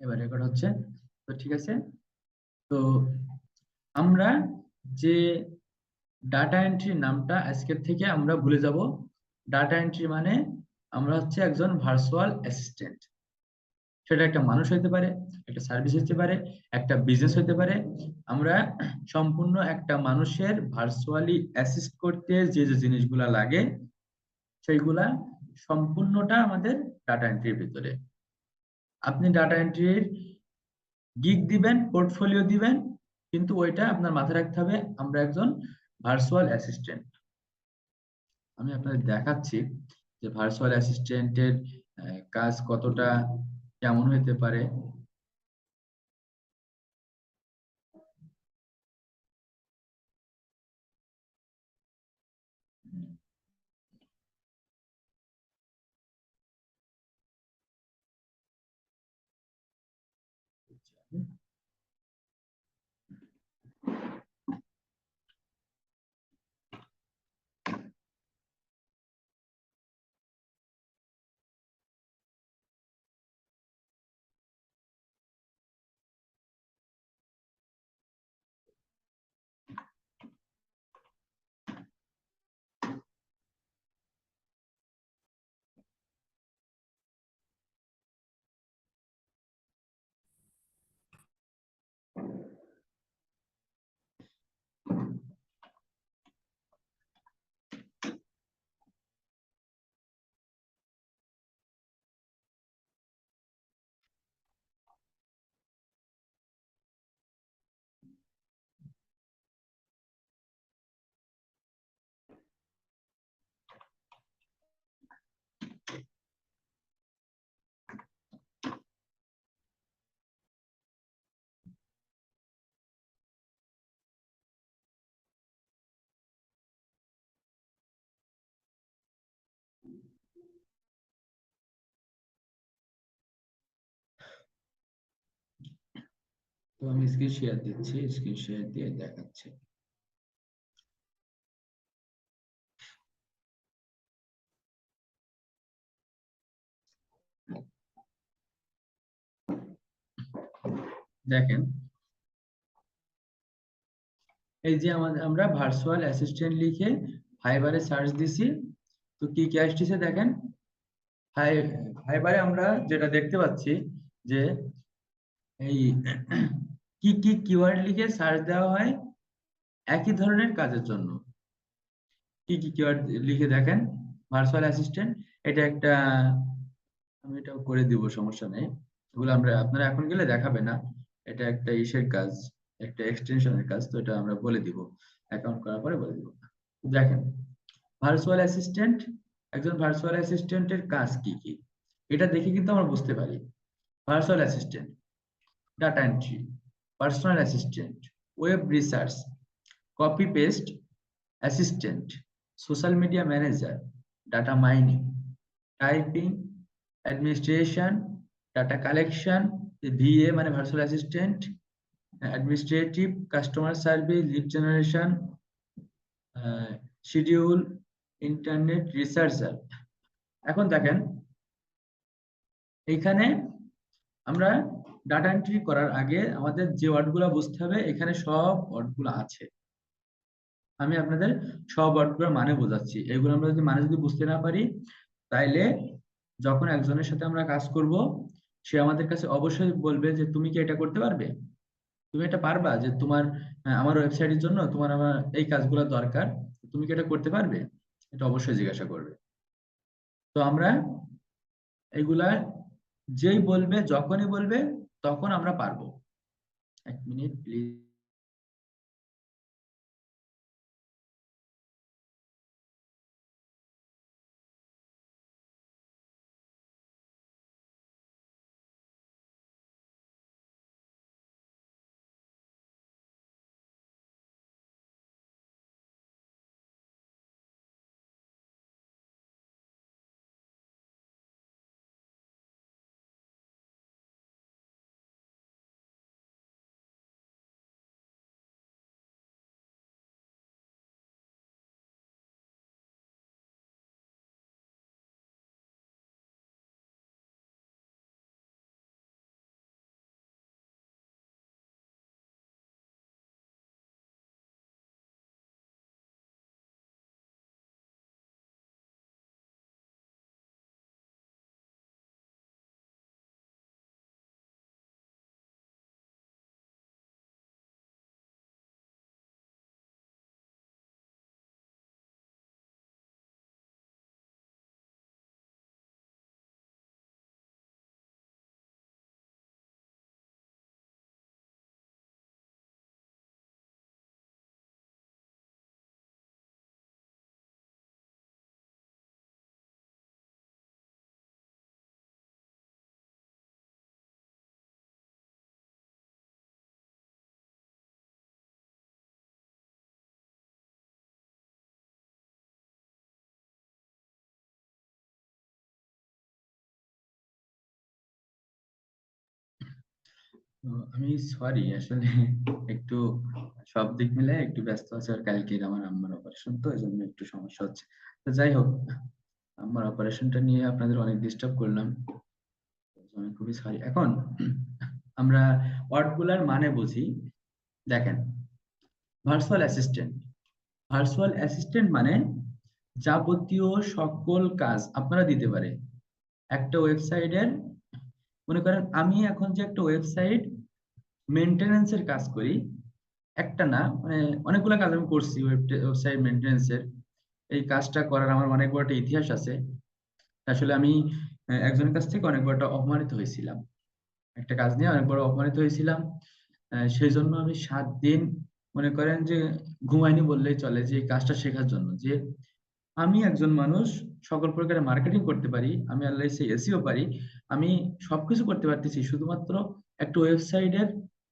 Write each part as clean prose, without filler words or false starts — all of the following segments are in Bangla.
এবার রেকর্ড হচ্ছে। তো ঠিক আছে। তো আমরা যে ডাটা এন্ট্রি নামটা আজকের থেকে আমরা ভুলে যাব। ডাটা এন্ট্রি মানে আমরা হচ্ছে একজন ভার্চুয়াল অ্যাসিস্ট্যান্ট। সেটা একটা মানুষ হতে পারে, একটা সার্ভিস হতে পারে, একটা বিজনেস হতে পারে। আমরা সম্পূর্ণ একটা মানুষের ভার্চুয়ালি অ্যাসিস্ট করতে যে যে জিনিসগুলা লাগে সেইগুলা সম্পূর্ণটা আমাদের ডাটা এন্ট্রির ভিতরে। আপনি ডাটা এন্ট্রির গিগ দিবেন, পোর্টফোলিও দিবেন, কিন্তু ওইটা আপনার মাথায় রাখতে হবে আমরা একজন ভার্চুয়াল অ্যাসিস্ট্যান্ট। আমি আপনাদের দেখাচ্ছি যে ভার্চুয়াল অ্যাসিস্ট্যান্টের কাজ কতটা কেমন হতে পারে। তো আমি স্ক্রিন শেয়ার দিচ্ছি, স্ক্রিন শেয়ার দিয়ে দেখাচ্ছি। দেখেন, এই যে আমরা ভার্চুয়াল অ্যাসিস্ট্যান্ট লিখে ফাইবারে সার্চ দিছি। তো কি কি আসছে দেখেন। ফাই ফাইবারে আমরা যেটা দেখতে পাচ্ছি যে এই কি কি কিওয়ার্ড লিখে সার্চ দেওয়া হয় একই ধরনের কাজের জন্য। কি কি কিওয়ার্ড লিখে দেখেন ভার্চুয়াল অ্যাসিস্ট্যান্ট। এটা একটা, আমি এটা করে দিব, সমস্যা নেই। এগুলো আমরা আপনারা এখন গেলে দেখাবে না। এটা একটা ইসের কাজ, একটা এক্সটেনশনের কাজ। তো এটা আমরা বলে দিব, অ্যাকাউন্ট করার পরে বলে দিব। দেখেন, ভার্চুয়াল অ্যাসিস্ট্যান্ট, একজন ভার্চুয়াল অ্যাসিস্ট্যান্টের কাজ কি কি এটা দেখে কিন্তু আমরা বুঝতে পারি। Virtual assistant, data entry, personal assistant, web research, copy paste assistant, social media manager, data mining, typing, administration, data collection, VA মানে virtual assistant, administrative, customer service, lead generation, schedule, internet researcher. এখন দেখেন, এইখানে আমরা ডাটা এন্ট্রি করার আগে আমাদের যে ওয়ার্ডগুলো বুঝতে হবে, এখানে সব ওয়ার্ডগুলো আছে। আমি আপনাদের সব ওয়ার্ডগুলোর মানে বোঝাচ্ছি। এগুলো আমরা যদি মানে যদি বুঝতে না পারি, তাইলে যখন একজনের সাথে আমরা কাজ করব, সে আমাদের কাছে অবশ্যই বলবে যে তুমি কি এটা করতে পারবে, তুমি এটা পারবা, যে তোমার আমার ওয়েবসাইটের জন্য তোমার আমার এই কাজগুলো দরকার, তুমি কি এটা করতে পারবে, এটা অবশ্যই জিজ্ঞাসা করবে। তো আমরা এগুলা যেই বলবে, যখনই বলবে, তখন আমরা পারবো। এক মিনিট প্লিজ। আমি সরি আসলে একটু সব দিক মিলে একটু ব্যস্ত আছি, আর কালকে আমার আম্মার অপারেশন, তো এই জন্য একটু সমস্যা হচ্ছে। তো যাই হোক, আমার অপারেশনটা নিয়ে আপনাদের অনেক ডিস্টার্ব করলাম, আমি খুবই সরি। এখন আমরা ওয়ার্ড গুলার মানে বুঝি। দেখেন, ভার্চুয়াল অ্যাসিস্ট্যান্ট, ভার্চুয়াল অ্যাসিস্ট্যান্ট মানে যাবতীয় সকল কাজ আপনারা দিতে পারে একটা ওয়েবসাইটের। মনে করেন আমি এখন যে একটা ওয়েবসাইট মেনটেনেন্সের কাজ করি, একটা না মানে অনেকগুলো কাজ আমি করছি ওয়েবসাইট মেনটেনেন্সের। এই কাজটা করার আমার অনেক বড় একটা ইতিহাস আছে। আসলে আমি একজনের কাছ থেকে অনেক বড় একটা অপমানিত হয়েছিলাম, একটা কাজ নিয়ে অনেক বড় অপমানিত হয়েছিলাম। সেই জন্য আমি 7 দিন মনে করেন যে ঘুমাইনি বললেই চলে, যে এই কাজটা শেখার জন্য, যে আমি একজন মানুষ সকল প্রকারের মার্কেটিং করতে পারি, আমি আল্লাহ এসিও পারি, আমি সবকিছু করতে পারতেছি, শুধুমাত্র একটা ওয়েবসাইটের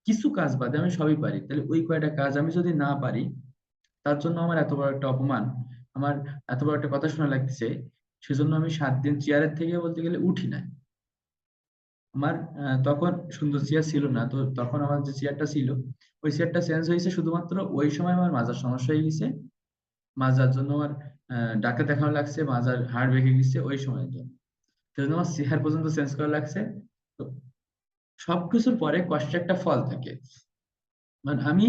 কিছু কাজ বাদে আমি সবই পারি। তাহলে ওই কয়টা কাজ আমি যদি না পারি, তার জন্য আমার এত বড় একটা অপমান, আমার এত বড় একটা কথা শোনা লাগতেছে, সেজন্য আমি 7 দিন চেয়ারের থেকে বলতে গেলে উঠি না। আমার তখন সুন্দর চেয়ার ছিল না, তো তখন আমার যে চেয়ারটা ছিল, ওই চেয়ারটা চেঞ্জ হয়েছে শুধুমাত্র ওই সময় আমার মাজার সমস্যা হয়ে গেছে, মাজার জন্য আমার ডাক্তার দেখানো লাগছে, মাজার হাড় ভেঙে গেছে ওই সময়ের জন্য, সেজন্য আমার চেয়ার পর্যন্ত চেঞ্জ করা লাগছে। তো সবকিছুর পরে কষ্টের একটা ফল থাকে। মানে আমি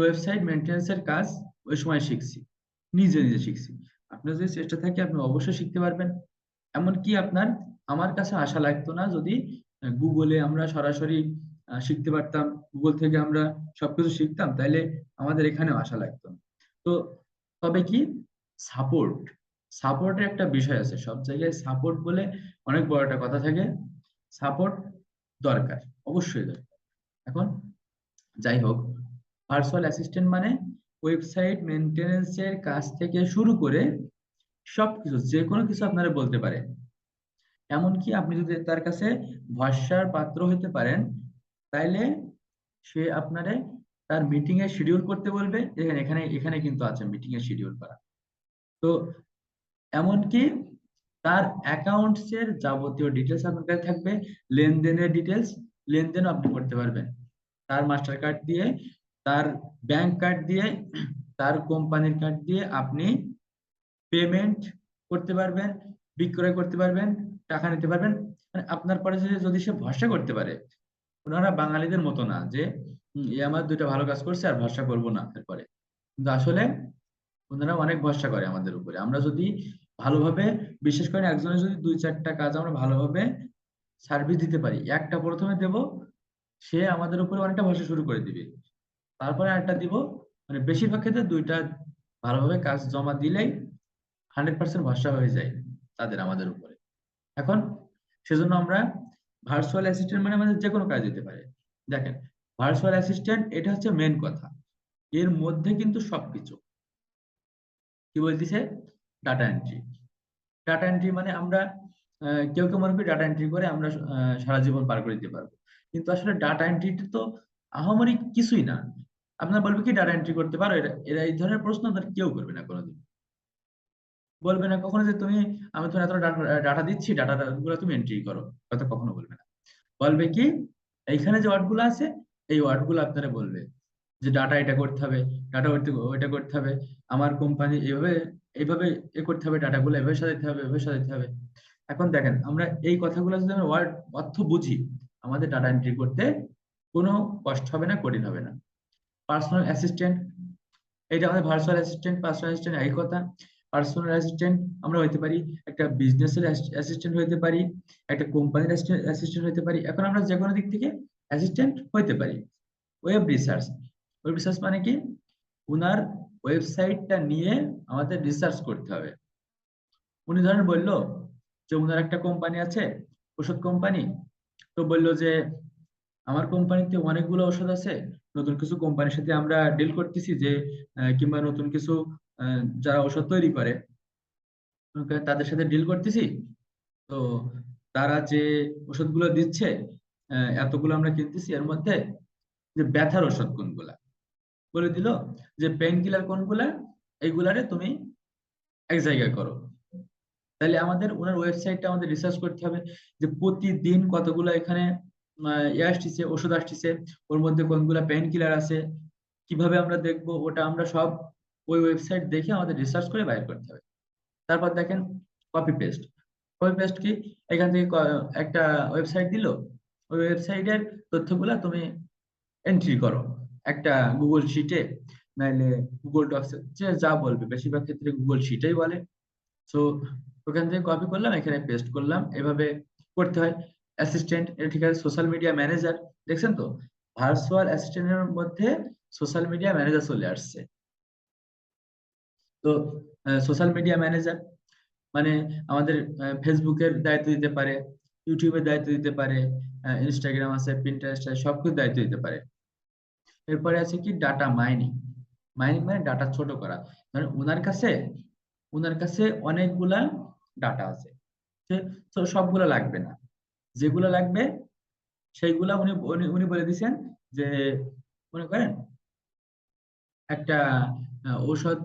ওয়েবসাইট মেনটেন্যান্সের কাজ ওই সময় শিখছি, নিজে নিজে শিখছি। আপনার যদি চেষ্টা থাকে আপনি অবশ্যই শিখতে পারবেন। এমনকি আপনার আমার কাছে আসা লাগতো না, যদি গুগলে আমরা সরাসরি শিখতে পারতাম, গুগল থেকে আমরা সবকিছু শিখতাম, তাইলে আমাদের এখানেও আসা লাগতো না। তো তবে কি, সাপোর্ট, সাপোর্টের একটা বিষয় আছে, সব জায়গায় সাপোর্ট বলে অনেক বড় একটা কথা থাকে, সাপোর্ট দরকার, অবশ্যই দরকার। এখন যাই হোক, ভার্চুয়াল অ্যাসিস্ট্যান্ট মানে ওয়েবসাইট মেনটেনেন্সের কাজ থেকে শুরু করে সবকিছু, যে কোনো কিছু আপনারা বলতে পারেন। এমনকি আপনি যদি তার কাছে ভরসার পাত্র হতে পারেন, তাইলে সে আপনারে তার মিটিং এর শিডিউল করতে বলবে। এখানে এখানে এখানে কিন্তু আছে মিটিং এর শিডিউল করা। তো এমনকি তার অ্যাকাউন্টস এর যাবতীয় ডিটেলস আপনার কাছে থাকবে, লেনদেনের ডিটেলস, লেনদেনও আপনি করতে পারবেন তার মাস্টার কার্ড দিয়ে, তার ব্যাংক কার্ড দিয়ে, তার কোম্পানির কার্ড দিয়ে আপনি পেমেন্ট করতে পারবেন, বিক্রয় করতে পারবেন, টাকা নিতে পারবেন। মানে আপনার পরে যদি সে ভরসা করতে পারে, ওনারা বাঙালিদের মতো না যে এ আমার দুইটা ভালো কাজ করছে আর ভরসা করবো না এরপরে, কিন্তু আসলে ওনারা অনেক ভরসা করে আমাদের উপরে। আমরা যদি ভালোভাবে, বিশেষ করে একজনের যদি 2-4টা কাজ আমরা ভালোভাবে সার্ভিস দিতে পারি, একটা প্রথমে দেব, সে আমাদের উপরে অনেকটা ভরসা শুরু করে দিবে, তারপরে আরেকটা দিব, মানে বেশিরভাগ ক্ষেত্রে দুইটা ভালোভাবে কাজ জমা দিলেই 100% ভরসা হয়ে যায় তাদের আমাদের উপরে। এখন সেজন্য আমরা ভার্চুয়াল অ্যাসিস্ট্যান্ট মানে আমাদের যে কোনো কাজ দিতে পারে। দেখেন, ভার্চুয়াল অ্যাসিস্ট্যান্ট এটা হচ্ছে মেন কথা, এর মধ্যে কিন্তু সবকিছু কি বলতেছে, ডাটা এন্ট্রি। ডাটা এন্ট্রি মানে আমরা কেউ কেউ মনে করি ডাটা এন্ট্রি করে আমরা সারা জীবন পার করে দিতে পারবো, কিন্তু আসলে ডাটা এন্ট্রি তো আহামরি কিছুই না। আপনার বলবে কি ডাটা এন্ট্রি করতে পারো, এরা এরা এই ধরনের প্রশ্ন আপনার কেউ করবে না কোনোদিন, বলবে না কখনো যে তুমি, আমি তোমার এত ডাটা দিচ্ছি, ডাটা গুলো তুমি এন্ট্রি করো, হয়তো কখনো বলবে না। বলবে কি, এইখানে যে ওয়ার্ড গুলো আছে, এই ওয়ার্ড গুলো আপনারা বলবে যে ডাটা এটা করতে হবে, ডাটা ওইটা করতে হবে, আমার কোম্পানি এভাবে এইভাবে এ করতে হবে, ডাটা গুলো এভাবে সাজাতে হবে, এভাবে সাজাতে হবে। এখন দেখেন, আমরা এই কথাগুলো যদি আমরা ওয়ার্ড অর্থ বুঝি, আমাদের ডাটা এন্ট্রি করতে কোনো কষ্ট হবে না, কঠিন হবে না। পার্সোনাল অ্যাসিস্ট্যান্ট, এটা আমাদের ভার্চুয়াল অ্যাসিস্ট্যান্ট, পার্সোনাল অ্যাসিস্ট্যান্ট একই কথা। পার্সোনাল অ্যাসিস্ট্যান্ট আমরা হইতে পারি, একটা বিজনেসের অ্যাসিস্ট্যান্ট হইতে পারি, একটা কোম্পানির অ্যাসিস্ট্যান্ট হইতে পারি। এখন আমরা যে কোনো দিক থেকে অ্যাসিস্ট্যান্ট হইতে পারি। ওয়েব রিসার্চ, ওয়েব রিসার্চ মানে কি, উনার ওয়েবসাইটটা নিয়ে আমাদের রিসার্চ করতে হবে। উনি ধরেন বললো যে উনার একটা কোম্পানি আছে, ওষুধ কোম্পানি, তো বললো যে আমার কোম্পানিতে অনেকগুলো ওষুধ আছে, নতুন কিছু কোম্পানির সাথে আমরা ডিল করতেছি, যে কিংবা নতুন কিছু যারা ওষুধ তৈরি করে তাদের সাথে ডিল করতেছি। তো তারা যে ওষুধগুলো দিচ্ছে, এতগুলো আমরা কিনতেছি, এর মধ্যে যে ব্যথার ওষুধ কোনগুলা বলে দিল, যে পেইন কিলার কোনগুলা, এইগুলারে তুমি এক জায়গায় করো। তাহলে আমাদের ওনার ওয়েবসাইটটা আমাদের রিসার্চ করতে হবে, যে প্রতিদিন কতগুলো এখানে আসতেছে, ওষুধ আসতেছে, ওর মধ্যে কোনগুলা পেইন কিলার আছে, কিভাবে আমরা দেখবো ওটা আমরা সব ওই ওয়েবসাইট দেখে আমাদের রিসার্চ করে বাইর করতে হবে। তারপর দেখেন কপি পেস্ট। কপি পেস্ট কি, এখান থেকে একটা ওয়েবসাইট দিল, ওই ওয়েবসাইটের তথ্যগুলা তুমি এন্ট্রি করো একটা গুগল শিটে, নাইলে গুগল ডক্স, যে যা বলবে, বেশিরভাগ ক্ষেত্রে গুগল শিটেই বলে। সো ওখান থেকে কপি করলাম, এখানে পেস্ট করলাম, এভাবে করতে হয়। অ্যাসিস্ট্যান্ট, এটা ঠিক আছে। সোশ্যাল মিডিয়া ম্যানেজার, দেখছেন তো ভার্চুয়াল অ্যাসিস্ট্যান্টের মধ্যে সোশ্যাল মিডিয়া ম্যানেজার চলে আসছে। তো সোশ্যাল মিডিয়া ম্যানেজার মানে আমাদের ফেসবুকের দায়িত্ব দিতে পারে, ইউটিউবের দায়িত্ব দিতে পারে, ইনস্টাগ্রাম আছে, পিন্টারেস্ট আছে, সবকিছু দায়িত্ব দিতে পারে। এরপরে আছে কি ডাটা মাইনিং। মাইনিং মানে ডাটা ছোট করা। মানে ওনার কাছে অনেকগুলা ডাটা আছে, তো সবগুলা লাগবে না, যেগুলো লাগবে সেইগুলা উনি উনি উনি বলে দিছেন যে, মনে করেন একটা ঔষধ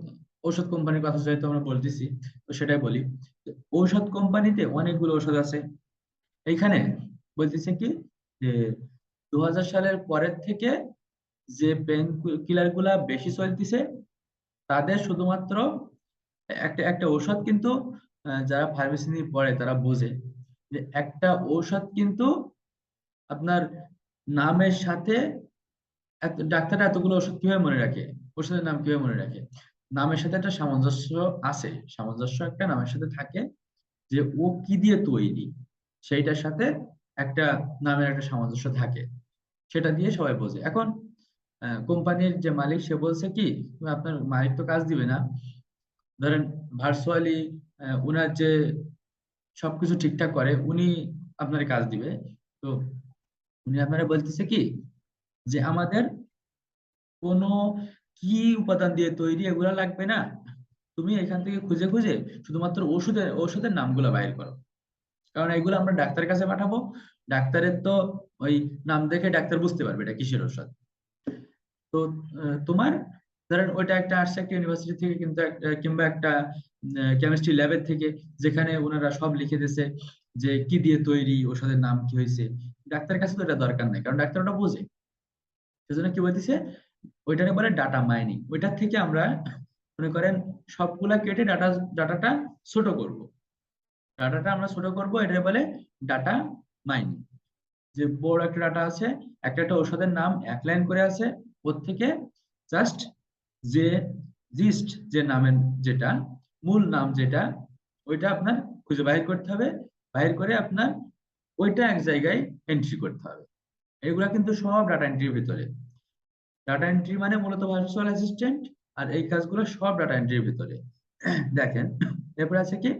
ঔষধ কোম্পানির কথা যেহেতু আমরা বলতেছি, তো সেটাই বলি। ঔষধ কোম্পানিতে অনেকগুলো ঔষধ আছে। এইখানে বলতেছে কি যে 2000 সালের পরের থেকে যে পেন কিলার গুলা বেশি চলতেছে, তাদের শুধুমাত্র একটা একটা ঔষধ কিন্তু, যারা ফার্মেসি নিয়ে পড়ে তারা বোঝে যে একটা ঔষধ কিন্তু আপনার নামের সাথে, ডাক্তাররা এতগুলো ওষুধ কিভাবে মনে রাখে, ওষুধের নাম কিভাবে মনে রাখে, নামের সাথে একটা সামঞ্জস্য আছে, সামঞ্জস্য একটা নামের সাথে থাকে, যে ও কি দিয়ে তৈরি, সেইটার সাথে একটা নামের একটা সামঞ্জস্য থাকে, সেটা দিয়ে সবাই বোঝে। এখন কোম্পানির যে মালিক সে বলছে কি, তুমি, আপনার মালিক তো কাজ দিবে না, ধরেন ভার্চুয়ালি উনার যে সবকিছু ঠিকঠাক করে উনি আপনার কাজ দিবে। তো উনি আপনারা বলতেছে কি যে আমাদের কোনো কি উপাদান দিয়ে তৈরি এগুলা লাগবে না, তুমি এখান থেকে খুঁজে খুঁজে শুধুমাত্র ওষুধের নামগুলো বাইর করো, কারণ এগুলো আমরা ডাক্তারের কাছে পাঠাবো। ডাক্তারের তো ওই নাম দেখে ডাক্তার বুঝতে পারবে এটা কিসের ওষুধ। তো তোমার ধরেন ওইটা একটা আসছে একটা ইউনিভার্সিটি থেকে, কিন্তু কিংবা একটা কেমিস্ট্রি ল্যাবের থেকে, যেখানে ওনারা সব লিখে দিয়েছে যে কি দিয়ে তৈরি, ওষুধের নাম কি হয়েছে। ডাক্তারের কাছে তো এটা দরকার নেই, কারণ ডাক্তার ওটা বোঝে। সেজন্য কি বলতেছে, ওইটাকে বলে ডাটা মাইনিং। ওইটার থেকে আমরা মনে করেন সবগুলা কেটে ডাটাটা ছোট করব। ডাটাটা আমরা ছোট করব, এটা বলে ডাটা মাইনিং। যে বড় একটা ডাটা আছে, একটা একটা ঔষধের নাম এক লাইন করে আছে, ওর থেকে জাস্ট যে জিস্ট, যে নামের, যেটা মূল নাম যেটা, ওইটা আপনার খুঁজে বাইর করতে হবে। বাইর করে আপনার ওইটা এক জায়গায় এন্ট্রি করতে হবে। এগুলা কিন্তু সব ডাটা এন্ট্রির ভিতরে। ডাটা এন্ট্রি মানে মূলত ভার্চুয়াল অ্যাসিস্ট্যান্ট, আর এই কাজগুলো সব ডাটা এন্ট্রির ভিতরে। দেখেন, এরপর আছে কি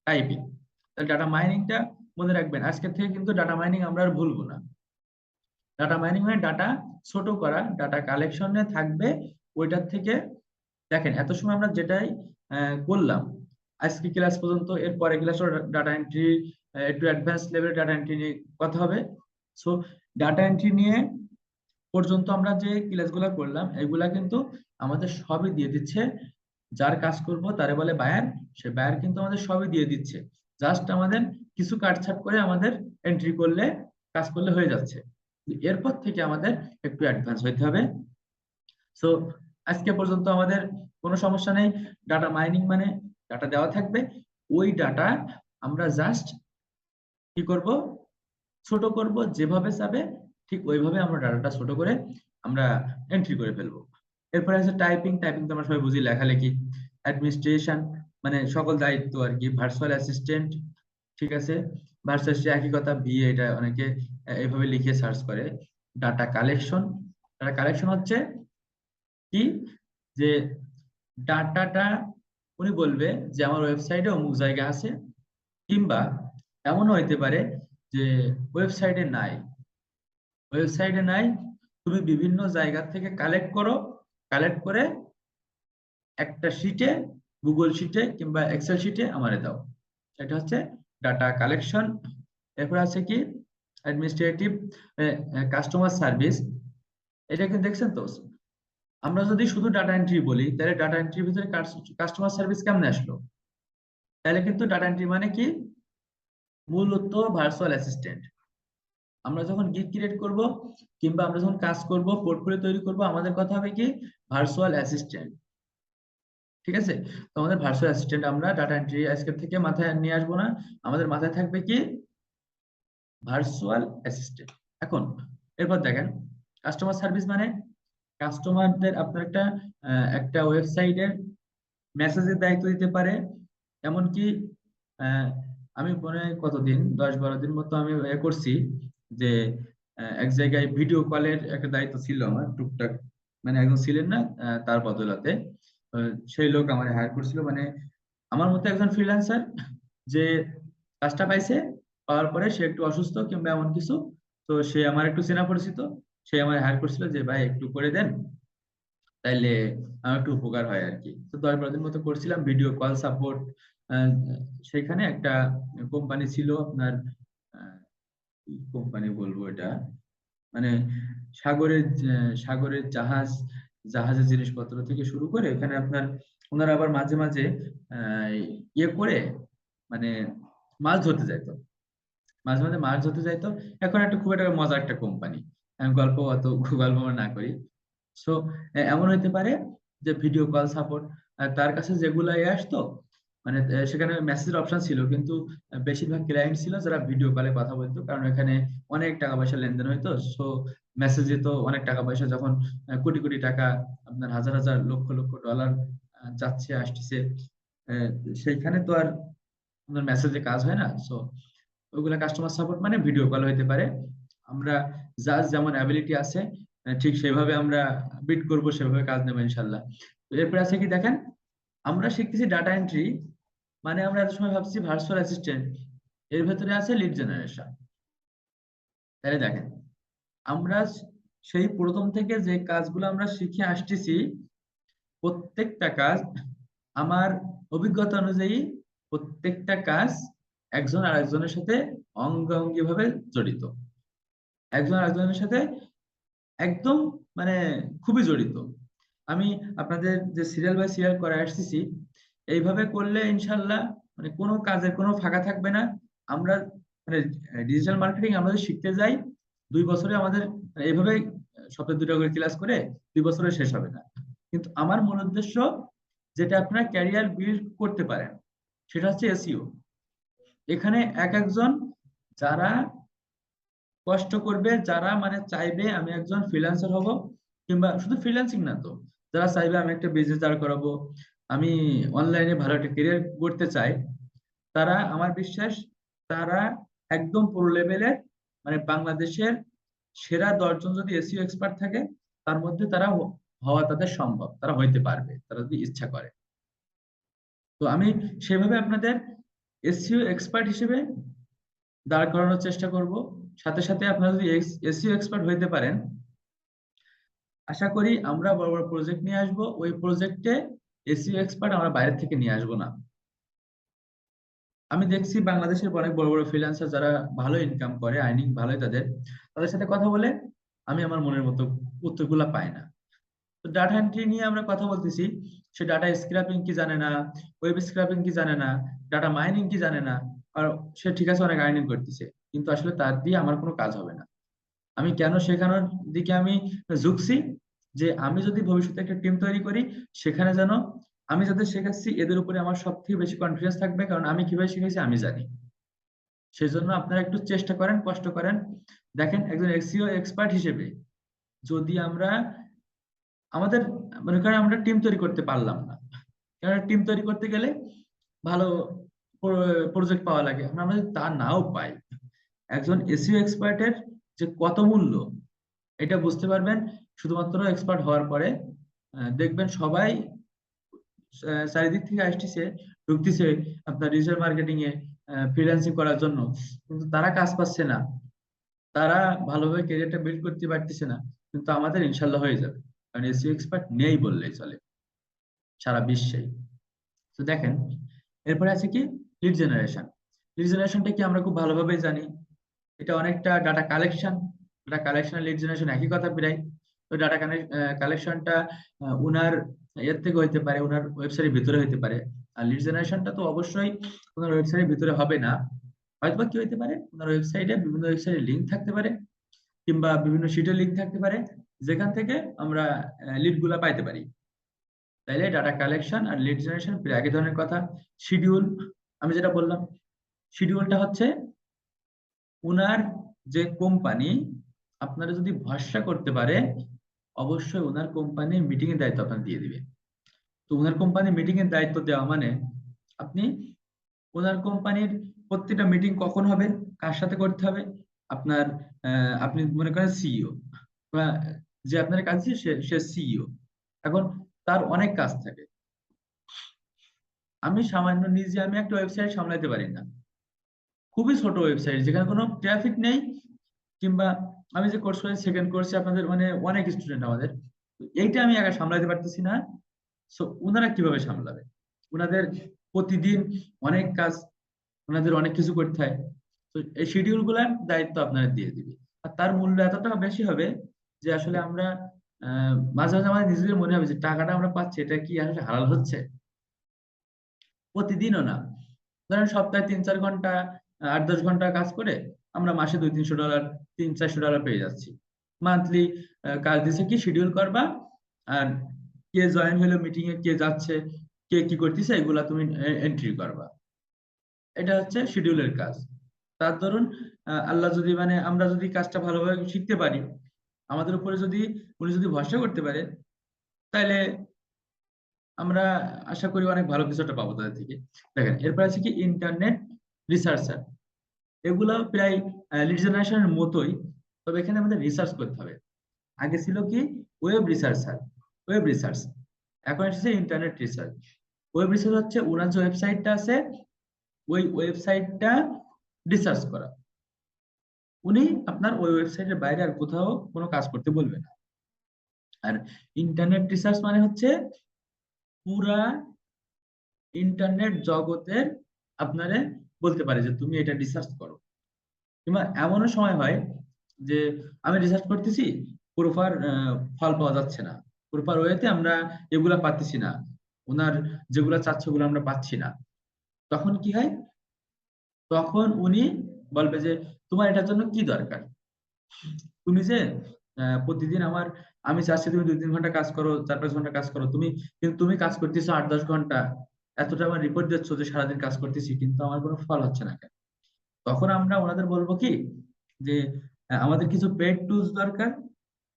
টাইপিং। ডাটা মাইনিংটা মনে রাখবেন, আজকের থেকে কিন্তু ডাটা মাইনিং আমরা আর ভুলবো না। ডাটা মাইনিং মানে ডাটা ছোট করা, ডাটা কালেকশনে থাকবে ওইটার থেকে। দেখেন এত সময় আমরা যেটাই করলাম আজকে ক্লাস পর্যন্ত, এর পরে ক্লাসও ডাটা এন্ট্রি, একটু অ্যাডভান্স লেভেলের ডাটা এন্ট্রি নিয়ে কথা হবে। সো ডাটা এন্ট্রি নিয়ে পর্যন্ত আমরা যে ক্লাসগুলো করলাম, এগুলা কিন্তু আমাদের সবই দিয়ে দিচ্ছে। যার কাজ করব তারে বলে বায়ার, সে বায়ার কিন্তু আমাদের সবই দিয়ে দিচ্ছে। জাস্ট আমাদের কিছু কাটছাট করে আমাদের এন্ট্রি করলে, কাজ করলে হয়ে যাচ্ছে। এরপর থেকে আমাদের একটু অ্যাডভান্স হইতে হবে। সো আজকে পর্যন্ত আমাদের কোনো সমস্যা নেই। ডাটা মাইনিং মানে ডাটা দেওয়া থাকবে, ওই ডাটা আমরা জাস্ট কি করব, ছোট করব, যেভাবে চাবে ঠিক ওইভাবে আমরা ডাটাটা ছোট করে আমরা এন্ট্রি করে ফেলবো। এরপরে আছে টাইপিং। টাইপিং তো আমরা সবাই বুঝি, লেখালেখি। অ্যাডমিনিস্ট্রেশন মানে সকল দায়িত্ব আর কি, ভার্চুয়াল অ্যাসিস্ট্যান্ট, ঠিক আছে। ভার্চুয়াল একই কথা, বিএ, এটা অনেকে এভাবে লিখে সার্চ করে। Data collection. ডাটা কালেকশন হচ্ছে কি, যে ডাটাটা উনি বলবে যে আমার ওয়েবসাইটে অমুক জায়গা আছে, কিংবা এমনও হইতে পারে যে ওয়েবসাইটে নাই, ওয়েবসাইটে নাই, তুমি বিভিন্ন জায়গা থেকে কালেক্ট করো, কালেক্ট করে একটা শিটে, গুগল শিটে কিংবা এক্সেল শিটে আমারে দাও। এটা হচ্ছে ডাটা কালেকশন। এরপর আছে কি অ্যাডমিনিস্ট্রেটিভ কাস্টমার সার্ভিস। এটা কিন্তু দেখছেন তো, আমরা যদি শুধু ডাটা এন্ট্রি বলি, তাহলে ডাটা এন্ট্রির ভিতরে কাস্টমার সার্ভিস কেমনে আসলো? তাহলে কিন্তু ডাটা এন্ট্রি মানে কি, মূলত ভার্চুয়াল অ্যাসিস্ট্যান্ট। আমরা যখন গিগ ক্রিয়েট করব কিংবা আমরা যখন কাজ করব, পোর্টফোলিও তৈরি করব, আমাদের কথা হবে কি ভার্চুয়াল অ্যাসিস্ট্যান্ট। ঠিক আছে? তো আমাদের ভার্চুয়াল অ্যাসিস্ট্যান্ট আমরা ডাটা এন্ট্রি আজকে থেকে মাথায় নিয়ে আসবো না, আমাদের মাথায় থাকবে কি ভার্চুয়াল অ্যাসিস্ট্যান্ট। এখন এরপর দেখেন, কাস্টমার সার্ভিস মানে কাস্টমারদের আপনার একটা ওয়েবসাইটের মেসেজের দায়িত্ব দিতে পারে। এমনকি আহ, আমি মনে হয় কতদিন 10-12 দিন মতো আমি করছি যে এক জায়গায় ভিডিও কলের একটা দায়িত্ব ছিল আমার টুকটাক, মানে একজন ছিলেন না, তার বদলাতে সেই লোক আমার হায়ার করছিল, মানে আমার মতো একজন ফ্রিল্যান্সার যে কাজটা পাইছে, পাওয়ার পরে সে একটু অসুস্থ কিংবা এমন কিছু, তো সে আমার একটু চেনা পরিচিত, সে আমার হায়ার করছিল যে ভাই একটু করে দেন, তাইলে আমার একটু উপকার হয় আর কি। তো 10-12 দিন মতো করছিলাম ভিডিও কল সাপোর্ট। সেখানে একটা কোম্পানি ছিল আপনার, কোম্পানি বলবো এটা, মানে সাগরের জাহাজের জিনিসপত্র থেকে শুরু করে এখানে আপনার ওনারা আবার মাঝে মাঝে আহ ইয়ে করে, মানে মাছ ধরতে যাইতো, মাঝে মাঝে মাছ ধরতে যাইতো। এখন একটা খুব একটা মজার একটা কোম্পানি, আমি অত গল্প না করি। সো এমন হইতে পারে যে ভিডিও কল সাপোর্ট, তার কাছে যেগুলো আসতো, মানে সেখানে মেসেজের অপশন ছিল, কিন্তু বেশিরভাগ ক্লায়েন্ট ছিল যারা ভিডিও কলে কথা বলতো, কারণ এখানে অনেক টাকা পয়সা লেনদেন হইতো। সো মেসেজে তো অনেক টাকা পয়সা, যখন কোটি কোটি টাকা, আপনার হাজার হাজার লক্ষ লক্ষ ডলার যাচ্ছে আসতেছে, আহ, সেইখানে তো আর আপনার মেসেজে কাজ হয় না। সো ওইগুলা কাস্টমার সাপোর্ট মানে ভিডিও কল হইতে পারে। আমরা যার যেমন অ্যাবিলিটি আছে ঠিক সেভাবে আমরা বিট করব, সেভাবে কাজ নেবো ইনশাল্লাহ। তো এরপরে আছে কি দেখেন, আমরা শিখতেছি ডাটা এন্ট্রি, মানে আমরা এত সময় ভাবছি ভার্চুয়াল অ্যাসিস্ট্যান্ট, এর ভেতরে আছে লিড জেনারেশন। তাহলে দেখেন, আমরা সেই প্রথম থেকে যে কাজগুলো আমরা শিখে আসতেছি, প্রত্যেকটা কাজ আমার অভিজ্ঞতা অনুযায়ী, প্রত্যেকটা কাজ একজন আরেকজনের সাথে অঙ্গাঙ্গি ভাবে জড়িত, একজন আরেকজনের সাথে একদম, মানে খুবই জড়িত। আমি আপনাদের যে সিরিয়াল বাই সিরিয়াল করে আসতেছি, এইভাবে করলে ইনশাল্লাহ মানে কোনো কাজের কোনো ফাঁকা থাকবে না। আমরা মানে ডিজিটাল মার্কেটিং আমরা যদি শিখতে যাই 2 বছরে আমাদের মানে এইভাবে সপ্তাহে 2টা করে ক্লাস করে 2 বছরে শেষ হবে না। কিন্তু আমার মূল উদ্দেশ্য, যেটা আপনারা ক্যারিয়ার বিল্ড করতে পারেন, সেটা হচ্ছে এসইও। এখানে এক একজন যারা কষ্ট করবে, যারা মানে চাইবে আমি একজন ফ্রিল্যান্সার হব, কিংবা শুধু ফ্রিল্যান্সিং না তো, যারা চাইবে আমি একটা বিজনেস দাঁড় করাবো, আমি অনলাইনে ভালো একটা ক্যারিয়ার করতে চাই, তারা আমার বিশ্বাস, তারা একদম প্রো লেভেলের, মানে বাংলাদেশের সেরা 10 জন যদি এসইও এক্সপার্ট থাকে, তার মধ্যে তারা হওয়া তাদের সম্ভব, তারা হইতে পারবে তারা যদি ইচ্ছা করে। তো আমি সেভাবে আপনাদের এসইও এক্সপার্ট হিসেবে দাঁড় করানোর চেষ্টা করব। সাথে সাথে আপনারা যদি এসইও এক্সপার্ট হইতে পারেন, আশা করি আমরা বড় বড় প্রজেক্ট নিয়ে আসব। ওই প্রজেক্টে এসইও এক্সপার্ট আমরা বাইরে থেকে নিয়ে আসবো না। আমি দেখছি বাংলাদেশের অনেক বড় বড় ফ্রিল্যান্সার যারা ভালো ইনকাম করে, আর্নিং ভালোই তাদের, তাদের সাথে কথা বলে আমি আমার মনের মতো উত্তরগুলা পাই না। তো ডাটা এন্ট্রি নিয়ে আমরা কথা বলতেছি, সে ডাটা স্ক্র্যাপিং কি জানে না, ওয়েব স্ক্র্যাপিং কি জানে না, ডাটা মাইনিং কি জানে না, আর সে ঠিক আছে অনেক আর্নিং করতেছে, কিন্তু আসলে তার দিয়ে আমার কোনো কাজ হবে না। আমি কেন শেখানোর দিকে আমি ঝুঁকছি, যে আমি যদি ভবিষ্যতে একটা টিম তৈরি করি, সেখানে যেন আমি যাদের শেখাচ্ছি এদের উপরে আমার সব থেকে বেশি কনফিডেন্স থাকবে, কারণ আমি কিভাবে শিখেছি আমি জানি। সেই জন্য আপনারা একটু চেষ্টা করেন, কষ্ট করেন। দেখেন, একজন এসইও এক্সপার্ট হিসেবে যদি আমরা আমাদের মনে করেন আমরা টিম তৈরি করতে পারলাম না, কারণ টিম তৈরি করতে গেলে ভালো প্রজেক্ট পাওয়া লাগে, আমরা যদি তা নাও পাই, একজন এসইও এক্সপার্টের যে কত মূল্য, এটা বুঝতে পারবেন শুধুমাত্র এক্সপার্ট হওয়ার পরে। দেখবেন সবাই চারিদিক থেকে আসতেছে, ঢুকতেছে আপনার ডিজিটাল মার্কেটিং এ, ফ্রিল্যান্সিং করার জন্য, কিন্তু তারা কাজ পাচ্ছে না, তারা ভালোভাবে ক্যারিয়ারটা বিল্ড করতে পারতেছে না। কিন্তু আমাদের ইনশাল্লাহ হয়ে যাবে, কারণ এসইও এক্সপার্ট নেই বললেই চলে সারা বিশ্বেই। তো দেখেন, এরপরে আছে কি লিড জেনারেশন। লিড জেনারেশনটা কি আমরা খুব ভালোভাবে জানি, এটা অনেকটা ডাটা কালেকশন। ডাটা কালেকশন আর লিড জেনারেশন একই কথা প্রায়। তো ডাটা কালেকশনটা উনার এর থেকে হইতে পারে, উনার ওয়েবসাইটের ভিতরে হইতে পারে। আর লিড জেনারেশনটা তো অবশ্যই ওনার ওয়েবসাইটের ভিতরে হবে না, হয়তোবা কি হইতে পারে, ওনার ওয়েবসাইটে বিভিন্ন ওয়েবসাইটে লিঙ্ক থাকতে পারে, কিংবা বিভিন্ন শিটের লিঙ্ক থাকতে পারে, যেখান থেকে আমরা লিড গুলা পাইতে পারি। তাইলে ডাটা কালেকশন আর লিড জেনারেশন প্রায় একই ধরনের কথা। শিডিউল, আমি যেটা বললাম, শিডিউলটা হচ্ছে ওনার যে কোম্পানি আপনারা যদি ভরসা করতে পারে, অবশ্যই ওনার কোম্পানি মিটিং এর দায়িত্ব আপনার দিয়ে দিবে। তো ওনার কোম্পানি মিটিং এর দায়িত্ব দেওয়া মানে আপনি ওনার কোম্পানির প্রত্যেকটা মিটিং কখন হবে, কার সাথে করতে হবে, আপনার আপনি মনে করেন সিইও বা যে আপনার কাছে সে সিইও। এখন তার অনেক কাজ থাকে। আমি সামান্য নিজে আমি একটা ওয়েবসাইট সামলাতে পারি না, খুবই ছোট ওয়েবসাইট যেখানে কোনো ট্রাফিক নেই, কিংবা আমি যে কোর্স করি সেকেন্ড কোর্সে আপনাদের মানে অনেক স্টুডেন্ট আমাদের, এইটা আমি একা সামলাতে পারতেছি না। সো ওনারা কিভাবে সামলাবে? ওনাদের প্রতিদিন অনেক কাজ, ওনাদের অনেক কিছু করতে হয়। তো এই শিডিউল গুলার দায়িত্ব আপনারা দিয়ে দিবে। আর তার মূল্য এতটা বেশি হবে যে আসলে আমরা মাঝে মাঝে আমাদের নিজেদের মনে হবে যে টাকাটা আমরা পাচ্ছি এটা কি আসলে হালাল হচ্ছে? প্রতিদিনও না, ধরেন সপ্তাহে 3-4 ঘন্টা 8-10 ঘন্টা কাজ করে আমরা মাসে $200-300 $300-400 পেয়ে যাচ্ছি। মান্থলি কাজ দিছে কি শিডিউল করবা, আর কে জয়েন হলো মিটিং এ, কে যাচ্ছে, কে কি করতেছে, এগুলা তুমি এন্ট্রি করবা। এটা হচ্ছে শিডিউলের কাজ। তার ধরুন আল্লাহ যদি মানে আমরা যদি কাজটা ভালোভাবে শিখতে পারি, আমাদের উপরে যদি উনি যদি ভরসা করতে পারে, তাহলে আমরা আশা করি অনেক ভালো কিছু একটা পাবো তাদের থেকে। দেখেন এরপর আছে কি ইন্টারনেট রিসার্চার। এগুলো প্রায় লিড জেনারেশনের মতোই, তবে এখানে আমাদের রিসার্চ করতে হবে। আগে ছিল কি ওয়েব রিসার্চার, ওয়েব রিসার্চ, এখন এসেছে ইন্টারনেট রিসার্চ। ওয়েব রিসার্চ হচ্ছে ওনার যে ওয়েবসাইটটা আছে ওই ওয়েবসাইটটা রিসার্চ করা। উনি আপনার ওই ওয়েবসাইটের বাইরে আর কোথাও কোনো কাজ করতে বলবে না। আর ইন্টারনেট রিসার্চ মানে হচ্ছে পুরা ইন্টারনেট জগতের আপনারে বলতে পারে যে তুমি এটা রিসার্চ করো। কিংবা এমনও সময় হয় যে আমি রিসার্চ করতেছি, প্রপার ফল পাওয়া যাচ্ছে না, প্রপার ওয়েতে আমরা এগুলা পাচ্ছি না, ওনার যেগুলা চাচ্ছে ওগুলো আমরা পাচ্ছি না। তখন কি হয়, তখন উনি বলবে যে তোমার এটার জন্য কি দরকার? তুমি যে প্রতিদিন আমার, আমি চাচ্ছি তুমি 2-3 ঘন্টা কাজ করো, 4-5 ঘন্টা কাজ করো, তুমি কিন্তু তুমি কাজ করতেছো 8-10 ঘন্টা, এতটা আমার রিপোর্ট দিচ্ছ যে সারাদিন কাজ করতেছি কিন্তু আমার কোনো ফল হচ্ছে না কেন? তখন আমরা ওনাদের বলবো কি যে আমাদের কিছু পেড টুলস দরকার,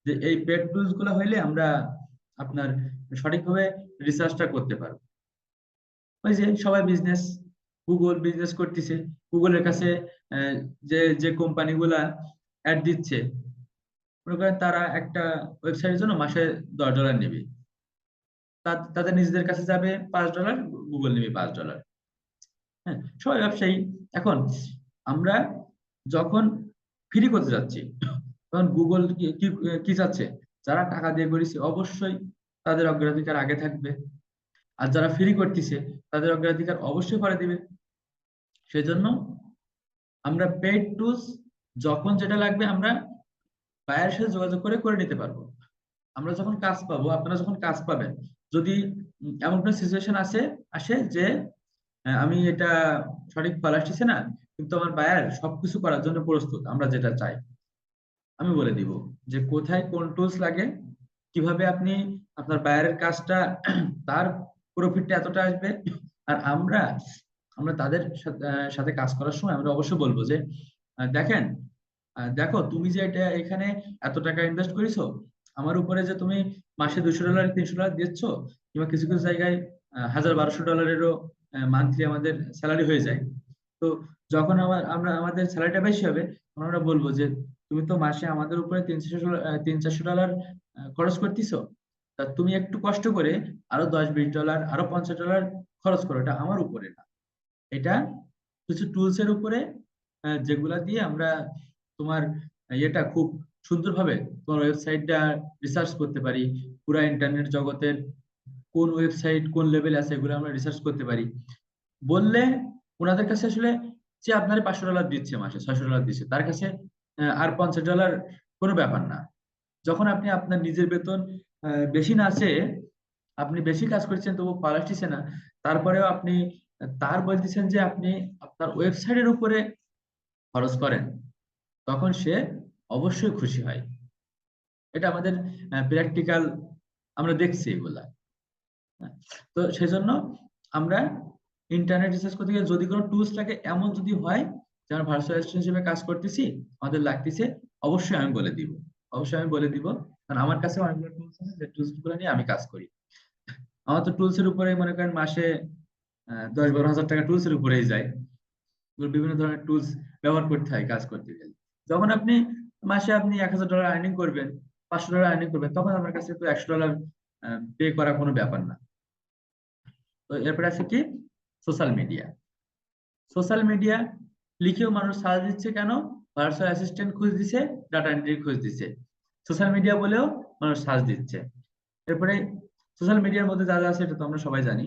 যে এই পেড টুলস গুলো হইলে আমরা আপনার সঠিকভাবে রিসার্চটা করতে পারবো। ওই যে সবাই বিজনেস, গুগল বিজনেস করতেছে, গুগলের কাছে আহ, যে যে কোম্পানিগুলা অ্যাড দিচ্ছে, মনে করেন তারা একটা ওয়েবসাইটের জন্য মাসে $10 নেবে, তাদের নিজেদের কাছে যাবে $5, গুগল নেবে $5। হ্যাঁ, সবাই ব্যবসায়ী। এখন আমরা যখন ফ্রি করতে যাচ্ছি, তখন গুগল কি কি কি চাচ্ছে? যারা টাকা দিয়ে করেছে অবশ্যই তাদের অগ্রাধিকার আগে থাকবে, আর যারা ফ্রি করতেছে তাদের অগ্রাধিকার অবশ্যই পরে দিবে। সেজন্য আমরা পেইড টুলস যখন যেটা লাগবে আমরা বায়ারের সাথে যোগাযোগ করে করে নিতে পারবো। আমরা যখন কাজ পাবো, আপনারা যখন কাজ পাবেন, যদি এমন কোনো সিচুয়েশন আসে যে আমি এটা সঠিক ফল আসতেছে না, কিন্তু আমার বায়ার সবকিছু করার জন্য প্রস্তুত, আমরা যেটা চাই, আমি বলে দিব যে কোথায় কোন টুলস লাগে, কিভাবে আপনি আপনার বায়ারের কাজটা তার প্রফিটটা এতটা আসবে। আর আমরা আমরা তাদের সাথে কাজ করার সময় আমরা অবশ্যই বলবো যে দেখেন, দেখো তুমি যে এটা এখানে এত টাকা ইনভেস্ট করেছো, আমার উপরে যে তুমি মাসে $200 $300 দিচ্ছ, কিংবা কিছু কিছু জায়গায় 1000-1200 ডলারেরও মান্থলি আমাদের স্যালারি হয়ে যায়। তো যখন আমরা আমাদের স্যালারিটা বেশি হবে, তখন আমরা বলবো যে তুমি তো মাসে আমাদের উপরে $300-400 খরচ করতেছো, তা তুমি একটু কষ্ট করে আরো $10-20 আরো $50 খরচ করো, এটা আমার উপরে না, এটা কিছু টুলস এর উপরে, যেগুলা দিয়ে আমরা তোমার এটা খুব সুন্দরভাবে তোমার ওয়েবসাইটটা রিসার্চ করতে পারি। পুরা ইন্টারনেট জগতের কোন ওয়েবসাইট কোন লেভেল আছে এগুলো আমরা রিসার্চ করতে পারি বললে, ওনাদের কাছে আসলে যে আপনার $500 দিচ্ছে, মাসে $600 দিচ্ছে, তার কাছে আর $50 কোনো ব্যাপার না। যখন আপনি আপনার নিজের বেতন বেশি না আছে, আপনি বেশি কাজ করছেন তবু ফল আসতেছে না, তারপরেও আপনি তার বলতেছেন যে আপনি আপনার ওয়েবসাইটের উপরে খরচ করেন, তখন সে অবশ্যই খুশি হয়। এটা আমাদের প্র্যাকটিক্যাল, আমরা দেখছি এগুলা। হ্যাঁ, তো সেজন্য আমরা ইন্টারনেট রিসার্চ করতে গিয়ে যদি কোনো টুলস লাগে, এমন যদি হয় যে আমরা ভার্চুয়াল অ্যাসিস্ট্যান্ট হিসেবে কাজ করতেছি, আমাদের লাগতেছে, অবশ্যই আমি বলে দিব। অবশ্যই আমি বলে দিব, কারণ আমার কাছে অনেকগুলো টুলস আছে, যে টুলস গুলো নিয়ে আমি কাজ করি। আমার তো টুলস এর উপরে মনে করেন মাসে 10-12 হাজার টাকা টুলস এর উপরেই যায়। এগুলো বিভিন্ন ধরনের টুলস ব্যবহার করতে হয় কাজ করতে গেলে। যখন আপনি মাসে আপনি $1000 আর্নিং করবেন, $500 আর্নিং করবেন, তখন আপনার কাছে তো $100 পে করা কোনো ব্যাপার না। তো এরপরে আছে কি, সোশ্যাল মিডিয়া। সোশ্যাল মিডিয়া লিখেও মানুষ সার্চ দিচ্ছে কেন? ভার্চুয়াল অ্যাসিস্ট্যান্ট খুঁজ দিছে, ডাটা এন্ট্রি খুঁজ দিছে, সোশ্যাল মিডিয়া বলেও মানুষ সার্চ দিচ্ছে। এরপরে সোশ্যাল মিডিয়ার মধ্যে যা যা আছে এটা তো আমরা সবাই জানি।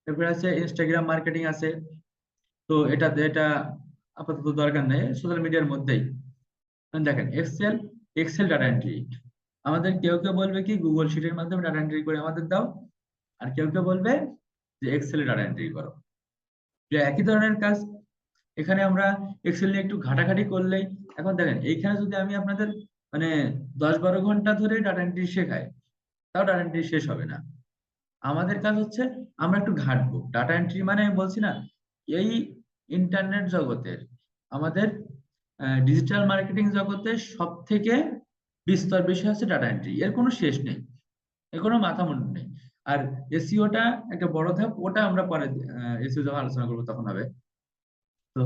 এরপরে আছে ইনস্টাগ্রাম মার্কেটিং আছে। তো এটা আপাতত দরকার নেই, সোশ্যাল মিডিয়ার মধ্যেই। দেখেন এক্সেল, এক্সেল ডাটা এন্ট্রি। আমাদের কেউ কেউ বলবে কি গুগল শিটের মাধ্যমে ডাটা এন্ট্রি করে আমাদের দাও, আর কেউ কেউ বলবে যে এক্সেলে ডাটা এন্ট্রি করো। যে একই ধরনের কাজ। এখানে আমরা এক্সেল নিয়ে একটু ঘাটাঘাটি করলেই, এখন দেখেন এইখানে যদি আমি আপনাদের মানে 10-12 ঘন্টা ধরে ডাটা এন্ট্রি শেখাই, তাও ডাটা এন্ট্রি শেষ হবে না। আমাদের কাজ হচ্ছে আমরা একটু ঘাটবো। ডাটা এন্ট্রি মানে আমি বলছি না, এই ইন্টারনেট জগতের, আমাদের ডিজিটাল মার্কেটিং জগতে সব থেকে বিস্তর বিষয় হচ্ছে ডাটা এন্ট্রি। এর কোনো শেষ নেই, এর কোনো মাথা মুন্ডু নেই। আর এসইওটা একটা বড় ধাপ, ওটা আমরা পরে এসইও যখন আলোচনা করবো তখন হবে। তো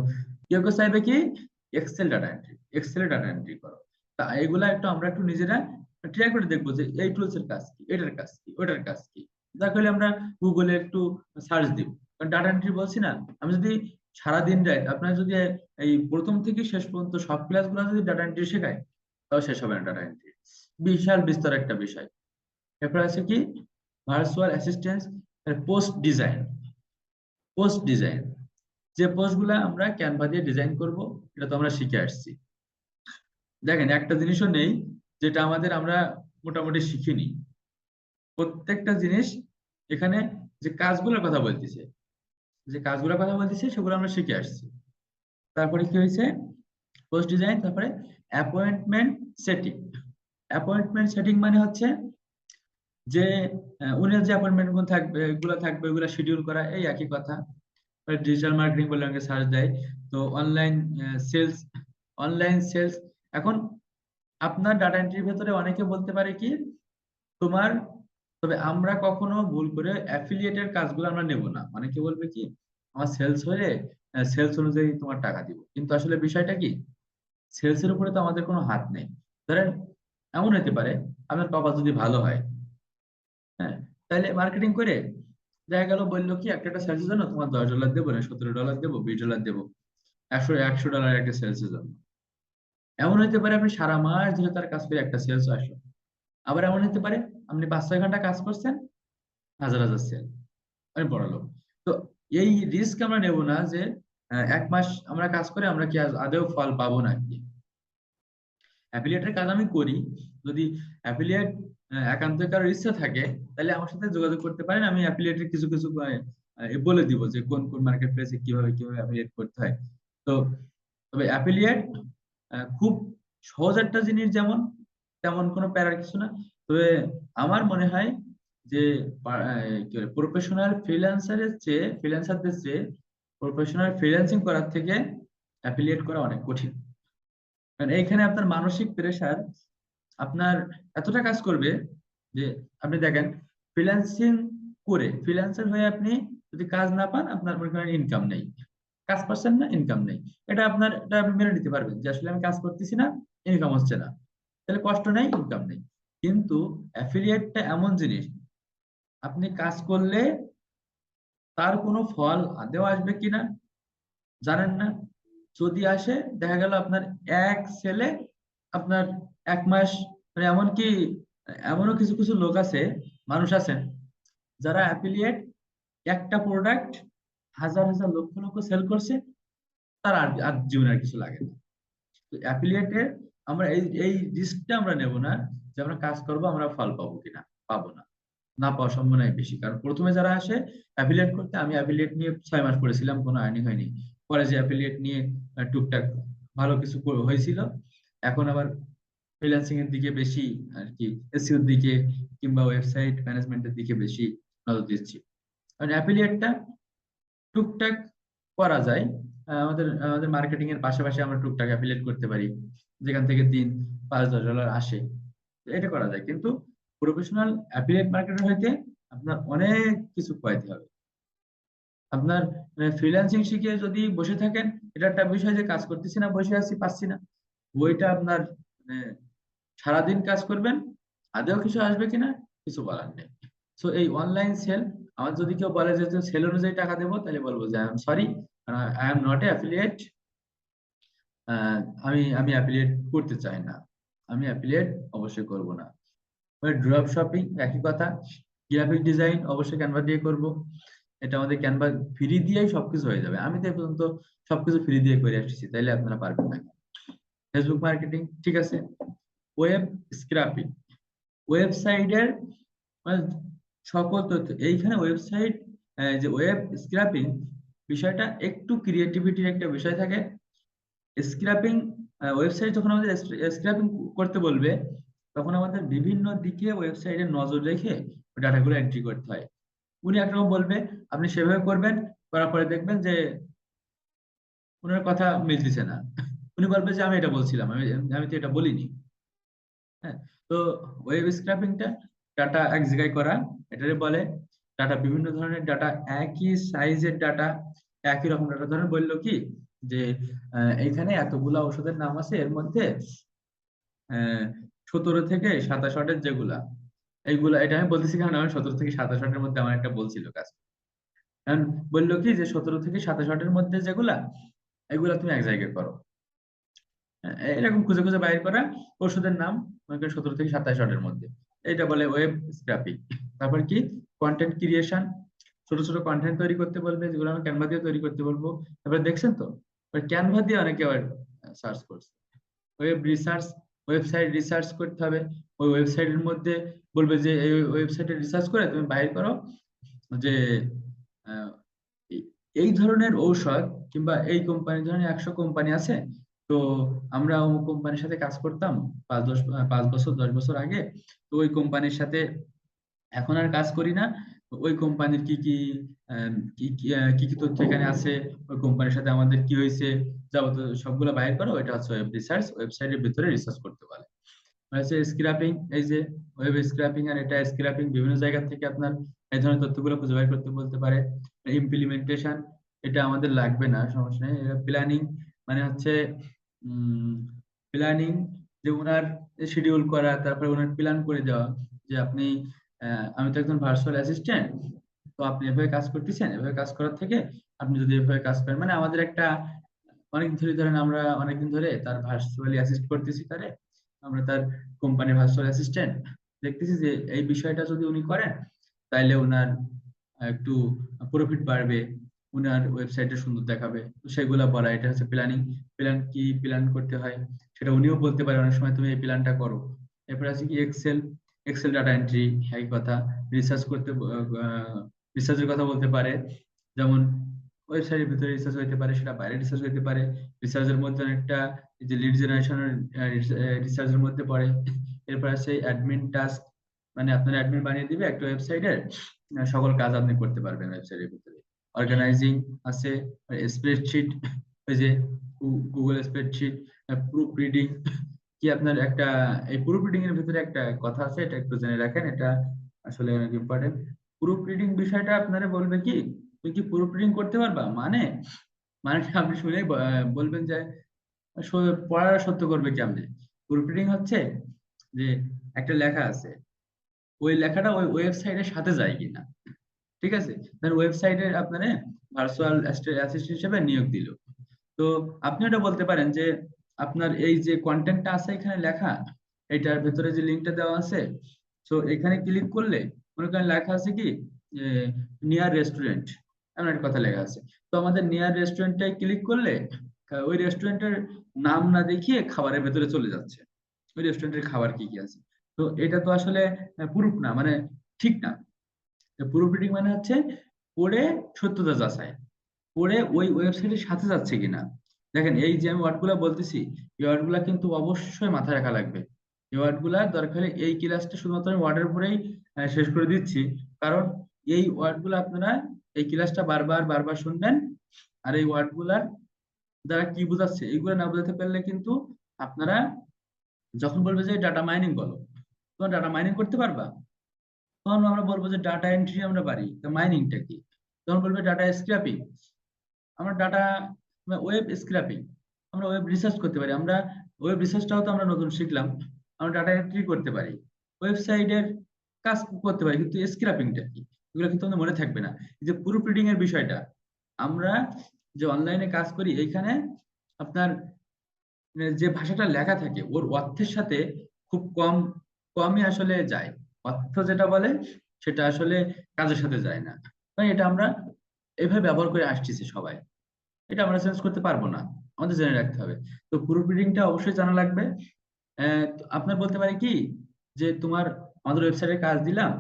কেউ কেউ চাইবে কি Excel data entry, Excel data entry করো। তা এগুলা একটু আমরা একটু নিজেরা ট্রাই করে দেখবো যে এই টুলস এর কাজ কি, এটার কাজ কি, ওটার কাজ কি। যা করলে আমরা গুগলে একটু সার্চ দিব। কারণ ডাটা এন্ট্রি বলছি না, আমি যদি সারাদিন রাত আপনার যদি এই প্রথম থেকে শেষ পর্যন্ত সব ক্লাসগুলো যদি ডাটা এন্ট্রি শেখায়, তাও শেষ হবে না ডাটা এন্ট্রি। বিশাল বিস্তর একটা বিষয়। এরপর আছে কি virtual assistance post design. Post design, যে পোস্ট গুলা আমরা ক্যানভা দিয়ে ডিজাইন করব, এটা তো আমরা শিখে আসছি। দেখেন একটা জিনিসও নেই যেটা আমরা মোটামুটি শিখিনি। প্রত্যেকটা জিনিস এখানে, যে কাজগুলোর কথা বলতেছে, যে কাজগুলোর কথা বলতেছে সেগুলো আমরা শিখে আসছি। তারপরে কি হয়েছে, পোস্ট ডিজাইন। তারপরে অ্যাপয়েন্টমেন্ট সেটিং। অ্যাপয়েন্টমেন্ট সেটিং মানে হচ্ছে যে উনি যে অ্যাপয়েন্টমেন্ট গুলো থাকবে, এগুলো শিডিউল করা, এই একই কথা। ডিজিটাল মার্কেটিং বলে আমাকে সার্চ দেয়। তো অনলাইন সেলস, অনলাইন সেলস। এখন আপনার ডাটা এন্ট্রির ভেতরে অনেকে বলতে পারে কি তোমার, তবে আমরা কখনো ভুল করে অ্যাফিলিয়েটের কাজগুলো আমরা নেব না। অনেকে বলবে কি আমার সেলস হলে সেলস অনুযায়ী তোমার টাকা দিব, কিন্তু আসলে বিষয়টা কি, সেলস এর উপরে তো আমাদের কোনো হাত নেই। ধরেন এমন হতে পারে আপনার পাপা যদি ভালো হয়, হ্যাঁ, তাহলে মার্কেটিং করে দেখা গেল বললো কি একটা সেলসের জন্য তোমার $10 দেবো, না $17 দেবো, $20 দেবো, 100 একটা সেলসের জন্য। এমন হতে পারে আপনি সারা মাস ধরে তার কাজ করে একটা সেলস আসলো। আবার এমন হতে পারে আপনি 5-6 ঘন্টা কাজ করছেন, হাজার হাজার সেল, আমি বড় লোক। তো এই রিস্ক আমরা নেব না যে 1 মাস আমরা কাজ করে আমরা কি আদৌ ফল পাবো নাকি। অ্যাফিলিয়েটের কাজ আমি করি, যদি অ্যাফিলিয়েট একান্ত কারোর ইচ্ছা থাকে, তাহলে আমার সাথে যোগাযোগ করতে পারেন। আমি অ্যাফিলিয়েটের কিছু কিছু বলে দিব যে কোন কোন মার্কেট প্লেসে কিভাবে কিভাবে অ্যাফিলিয়েট করতে হয়। তো তবে অ্যাফিলিয়েট খুব সহজ একটা জিনিস, যেমন তেমন কোনো প্যারার কিছু না। তবে আমার মনে হয় যে প্রফেশনাল ফ্রিল্যান্সারের চেয়ে, ফ্রিল্যান্সারদের চেয়ে প্রফেশনাল ফ্রিল্যান্সিং করার থেকে অ্যাফিলিয়েট করা অনেক কঠিন। কারণ এইখানে আপনার মানসিক প্রেশার আপনার এতটা কাজ করবে যে আপনি দেখেন ফ্রিল্যান্সিং করে, ফ্রিল্যান্সার হয়ে আপনি যদি কাজ না পান, আপনার মনে করেন ইনকাম নেই, কাজ পাচ্ছেন না, ইনকাম নেই, এটা আপনি মেনে নিতে পারবেন যে আসলে আমি কাজ করতেছি না, ইনকাম হচ্ছে না, তাহলে কষ্ট নেই, ইনকাম নেই। কিন্তু অ্যাফিলিয়েটটা এমন জিনিস, আপনি কাজ করলে তার কোনো ফল আদেও আসবে কিনা জানেন না। যদি আসে, দেখা গেল আপনার এক সেলে আপনার 1 মাস, মানে এমনকি এমনও কিছু কিছু লোক আছে, মানুষ আছেন যারা অ্যাফিলিয়েট একটা প্রোডাক্ট হাজার হাজার লক্ষ লক্ষ সেল করছে, তার আর আর জীবনে আর কিছু লাগে না। তো অ্যাফিলিয়েটে আমরা এই এই রিস্কটা আমরা নেব না যে আমরা কাজ করব আমরা ফল পাবো কিনা, পাবো না, না পাওয়ার সম্ভাবনাই বেশি। কারণ প্রথমে যারা আসে অ্যাফিলিয়েট করতে, আমি অ্যাফিলিয়েট নিয়ে 6 মাস করেছিলাম, কোনো আর্নিং হয়নি। পরে যে অ্যাফিলিয়েট নিয়ে টুকটাক ভালো কিছু হয়েছিল, এখন আবার ফ্রিল্যান্সিং এর দিকে বেশি আর কি, এসইওর দিকে কিংবা ওয়েবসাইট ম্যানেজমেন্টের দিকে বেশি নজর দিচ্ছি। কারণ অ্যাফিলিয়েটটা টুকটাক করা যায়, আমাদের আমাদের মার্কেটিং এর পাশাপাশি আমরা টুকটাক অ্যাফিলিয়েট করতে পারি, যেখান থেকে দিন $5-10 আসে, এটা করা যায়। কিন্তু প্রফেশনাল অ্যাফিলিয়েট মার্কেটার হইতে আপনার অনেক কিছু পাইতে হবে। আপনার ফ্রিল্যান্সিং শিখে যদি বসে থাকেন, এটা একটা বিষয় যে কাজ করতেছি না, বসে আছি, পাচ্ছি না, ওইটা আপনার মানে সারাদিন কাজ করবেন, আদেও কিছু আসবে কিনা কিছু বলার নেই। সো এই অনলাইন সেল, আমার যদি কেউ বলে যে সেল অনুযায়ী টাকা দেবো, তাহলে বলবো যে I am sorry, I am not a affiliate, আমি আমি অ্যাফিলিয়েট করতে চাই না, আমি অ্যাফিলিয়েট অবশ্যই করব না। ড্রপ শপিং একই কথা, গ্রাফিক ডিজাইন অবশ্যই ক্যানভা দিয়ে করব, এটা আমাদের ক্যানভা ফ্রি দিয়েই সবকিছু হয়ে যাবে, আমি তো এ পর্যন্ত সবকিছু ফ্রি দিয়ে করে আসছি, তাইলে আপনারা পারবেন না? ফেসবুক মার্কেটিং ঠিক আছে। ওয়েব স্ক্রাপিং, ওয়েবসাইটের মানে সকল তথ্য এইখানে ওয়েবসাইট, যে ওয়েব স্ক্রাপিং বিষয়টা একটু ক্রিয়েটিভিটির একটা বিষয় থাকে। স্ক্র্যাপিং, ওয়েবসাইট যখন আমাদের স্ক্র্যাপিং করতে বলবে, তখন আমাদের বিভিন্ন দিকে ওয়েবসাইটে নজর রেখে ডাটাগুলো এন্ট্রি করতে হয়। উনি একরকম বলবে, আপনি সেভাবে করবেন, করার পরে দেখবেন যে ওনার কথা মিলতেছে না, উনি বলবে যে আমি এটা বলছিলাম, আমি আমি তো এটা বলিনি। হ্যাঁ, তো ওয়েব স্ক্র্যাপিংটা ডাটা এক জায়গায় করা, এটারে বলে। ডাটা বিভিন্ন ধরনের ডাটা, একই সাইজের ডাটা, একই রকম ডাটা। ধরেন বললো কি যে এইখানে এতগুলা ওষুধের নাম আছে, এর মধ্যে 17 থেকে 27 যেগুলা, এইগুলা, এটা আমি বলতেছি কারণ আমি 17 থেকে 27 মধ্যে আমার একটা বলছিল কাজ। কারণ বললো কি যে 17 থেকে 27 মধ্যে যেগুলা, এগুলা তুমি এক জায়গায় করো। এরকম খুঁজে খুঁজে বাইর করা ওষুধের নাম, মনে করেন 17 থেকে 27 মধ্যে, এটা বলে ওয়েব স্ক্র্যাপিং। তারপর কি, কন্টেন্ট ক্রিয়েশন, ছোট ছোট কন্টেন্ট তৈরি করতে বলবে, যেগুলো আমি ক্যানভা দিয়ে তৈরি করতে বলবো। তারপরে দেখছেন তো, ক্যানভা দিয়ে অনেকে আবার সার্চ করছে। ওয়েব রিসার্চ, ওয়েবসাইট রিসার্চ করতে হবে, ওই ওয়েবসাইটের মধ্যে বলবে যে এই ওয়েবসাইটে রিসার্চ করে তুমি বাইর করো যে আহ, এই এই ধরনের ঔষধ, কিংবা এই কোম্পানি ধরনের 100 কোম্পানি আছে, তো আমরা অমুক কোম্পানির সাথে কাজ করতাম 5 বছর 10 বছর আগে, তো ওই কোম্পানির সাথে এখন আর কাজ করি না। তো ওই কোম্পানির কি কি কি কি তথ্য এখানে আছে, ওই কোম্পানির সাথে আমাদের কি হয়েছে, যাবতীয় সবগুলো বাইর করো, এটা হচ্ছে ওয়েব রিসার্চ, ওয়েবসাইটের ভিতরে রিসার্চ করতে পারে। হচ্ছে স্ক্র্যাপিং, এই যে ওয়েব স্ক্র্যাপিং, আর এটা স্ক্র্যাপিং বিভিন্ন জায়গা থেকে আপনার এই ধরনের তথ্যগুলো খুঁজে বের করতে বলতে পারে। ইমপ্লিমেন্টেশন, এটা আমাদের লাগবে না, সমস্যা নেই। প্ল্যানিং মানে হচ্ছে প্ল্যানিং, যে ওনার শিডিউল করা, তারপরে ওনার প্ল্যান করে দেওয়া, যে আপনি আমি তো একজন ভার্চুয়াল অ্যাসিস্ট্যান্ট, তো আপনি এভাবে কাজ করতেছেন, এভাবে কাজ করার থেকে আপনি যদি এভাবে কাজ করেন, মানে আমাদের একটা অনেকদিন ধরে, ধরেন আমরা অনেকদিন ধরে তার ভার্চুয়ালি অ্যাসিস্ট করতেছি, তারে আমরা তার কোম্পানি ভার্চুয়াল অ্যাসিস্ট্যান্ট, দেখতেছি যে এই বিষয়টা যদি উনি করেন, তাইলে উনার একটু প্রফিট বাড়বে, উনার ওয়েবসাইটে সুন্দর দেখাবে, তো সেগুলা বলা, এটা হচ্ছে প্ল্যানিং। প্ল্যান কি প্ল্যান করতে হয় সেটা উনিও বলতে পারে, অনেক সময় তুমি এই প্ল্যানটা করো। এরপর আছে কি এক্সেল, এক্সেল ডাটা এন্ট্রি, একই কথা। রিসার্চ করতে, রিসার্চের কথা বলতে পারে, যেমন ওয়েবসাইটের ভিতরে রিসার্চ হইতে পারে, সেটা বাইরে রিসার্চ হইতে পারে। রিসার্চের মধ্যে অনেকটা এই যে লিড জেনারেশনের রিসার্চের মধ্যে পড়ে। এরপর আছে অ্যাডমিন টাস্ক, মানে আপনার অ্যাডমিন বানিয়ে দিবে একটা ওয়েবসাইটের, সকল কাজ আপনি করতে পারবেন ওয়েবসাইটের ভিতরে। অর্গানাইজিং আছে, স্প্রেডশিট, ওই যে গুগল স্প্রেডশিট। প্রুফ রিডিং, কি আপনার একটা, এই প্রুফ রিডিং এর ভিতরে একটা কথা আছে, এটা একটু জেনে রাখেন, এটা আসলে অনেক ইম্পর্টেন্ট। প্রুফ রিডিং বিষয়টা আপনারা বলবে কি, তুই কি প্রুফ রিডিং করতে পারবা, মানে মানে আপনি শুনে বলবেন যে পড়াটা সত্য করবে কেমনে। প্রুফ রিডিং হচ্ছে যে একটা লেখা আছে, ওই লেখাটা ওই ওয়েবসাইটের সাথে যায় কিনা, ঠিক আছে। ধর ওয়েবসাইটের আপনারে ভার্চুয়াল অ্যাসিস্ট্যান্ট হিসেবে নিয়োগ দিল, তো আপনি ওটা বলতে পারেন যে আপনার এই যে কন্টেন্টটা আছে এখানে লেখা, এটার ভেতরে যে লিঙ্কটা দেওয়া আছে, তো এখানে ক্লিক করলে মনে করেন লেখা আছে কি নিয়ার রেস্টুরেন্ট, এমন একটা কথা লেখা আছে। তো আমাদের নিয়ার রেস্টুরেন্টটায় ক্লিক করলে ওই রেস্টুরেন্টের নাম না দেখিয়ে খাবারের ভেতরে চলে যাচ্ছে, ওই রেস্টুরেন্টের খাবার কি কি আছে। তো এটা তো আসলে প্রুফ না, মানে ঠিক না। প্রুফ রিডিং মানে হচ্ছে পড়ে সত্যতা যাচাই, পড়ে ওই ওয়েবসাইটের সাথে যাচ্ছে কিনা। দেখেন এই যে আমি ওয়ার্ডগুলা বলতেছি, এই ওয়ার্ডগুলা কিন্তু অবশ্যই মাথায় রাখা লাগবে। এই ওয়ার্ডগুলা দরকার হলে এই ক্লাসটা শুধুমাত্র আমি ওয়ার্ডের উপরেই শেষ করে দিচ্ছি, কারণ এই ওয়ার্ডগুলো আপনারা এই ক্লাসটা বারবার বারবার শুনবেন। আর এই ওয়ার্ডগুলার দ্বারা কি বোঝাচ্ছে এইগুলো না বোঝাতে পারলে কিন্তু আপনারা যখন বলবে যে ডাটা মাইনিং বলো, তোমার ডাটা মাইনিং করতে পারবা, তখন আমরা বলবো যে ডাটা এন্ট্রি আমরা পারি, তো মাইনিংটা কি? তখন বলবে ডাটা স্ক্র্যাপিং, আমরা ডাটা ওয়েব স্ক্র্যাপিং, আমরা ওয়েব রিসার্চ করতে পারি, আমরা ওয়েব রিসার্চটাও তো আমরা নতুন শিখলাম। আমরা ডাটা এন্ট্রি করতে পারি, ওয়েবসাইটের কাজ করতে পারি, কিন্তু স্ক্র্যাপিংটা কি এগুলো কিন্তু আমাদের মনে থাকবে না। এই যে প্রুফ রিডিং এর বিষয়টা, আমরা যে অনলাইনে কাজ করি এইখানে আপনার যে ভাষাটা লেখা থাকে ওর অর্থের সাথে খুব কমই আসলে যায়, অর্থ যেটা বলে সেটা আসলে কাজের সাথে যায় না। মানে এটা আমরা এভাবে ব্যবহার করে আসতেছি সবাই, এটা আমরা চেঞ্জ করতে পারবো না, আমাদের জেনে রাখতে হবে। তো প্রুফ রিডিংটা অবশ্যই জানা লাগবে। তো আপনার বলতে পারে কি যে তোমার আমাদের ওয়েবসাইটে কাজ দিলাম,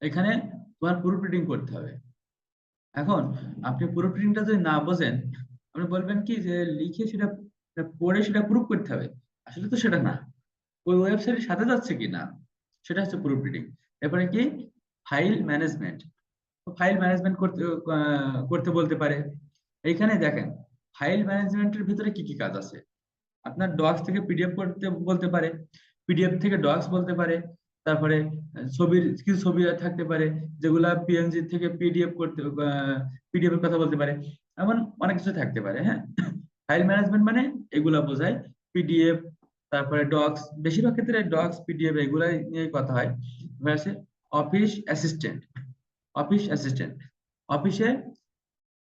এখানে তোমার প্রুফ রিডিং করতে হবে। এখন আপনি প্রুফ রিডিংটা যদি না বোঝেন, আপনি বলবেন কি যে লিখে সেটা পড়ে সেটা প্রুফ করতে হবে, আসলে তো সেটা না, ওই ওয়েবসাইটের সাথে যাচ্ছে কি না সেটা হচ্ছে প্রুফ রিডিং। এরপরে কি ফাইল ম্যানেজমেন্ট, ফাইল ম্যানেজমেন্ট করতে বলতে পারে। এইখানে দেখেন ফাইল ম্যানেজমেন্টের ভিতরে কি কি কাজ আছে, আপনার ডক্স থেকে পিডিএফ করতে বলতে পারে, পিডিএফ থেকে ডক্স বলতে পারে, তারপরে ছবির কিছু ছবি থাকতে পারে যেগুলা পিএনজি থেকে পিডিএফ করতে, পিডিএফ এর কথা বলতে পারে, এমন অনেক কিছু থাকতে পারে। হ্যাঁ, ফাইল ম্যানেজমেন্ট মানে এগুলা বোঝায়, পিডিএফ, তারপরে ডক্স, বেশিরভাগ ক্ষেত্রে ডক্স পিডিএফ এগুলাই নিয়ে কথা হয়। এবার আছে অফিস অ্যাসিস্ট্যান্ট, অফিস অ্যাসিস্ট্যান্ট, অফিসে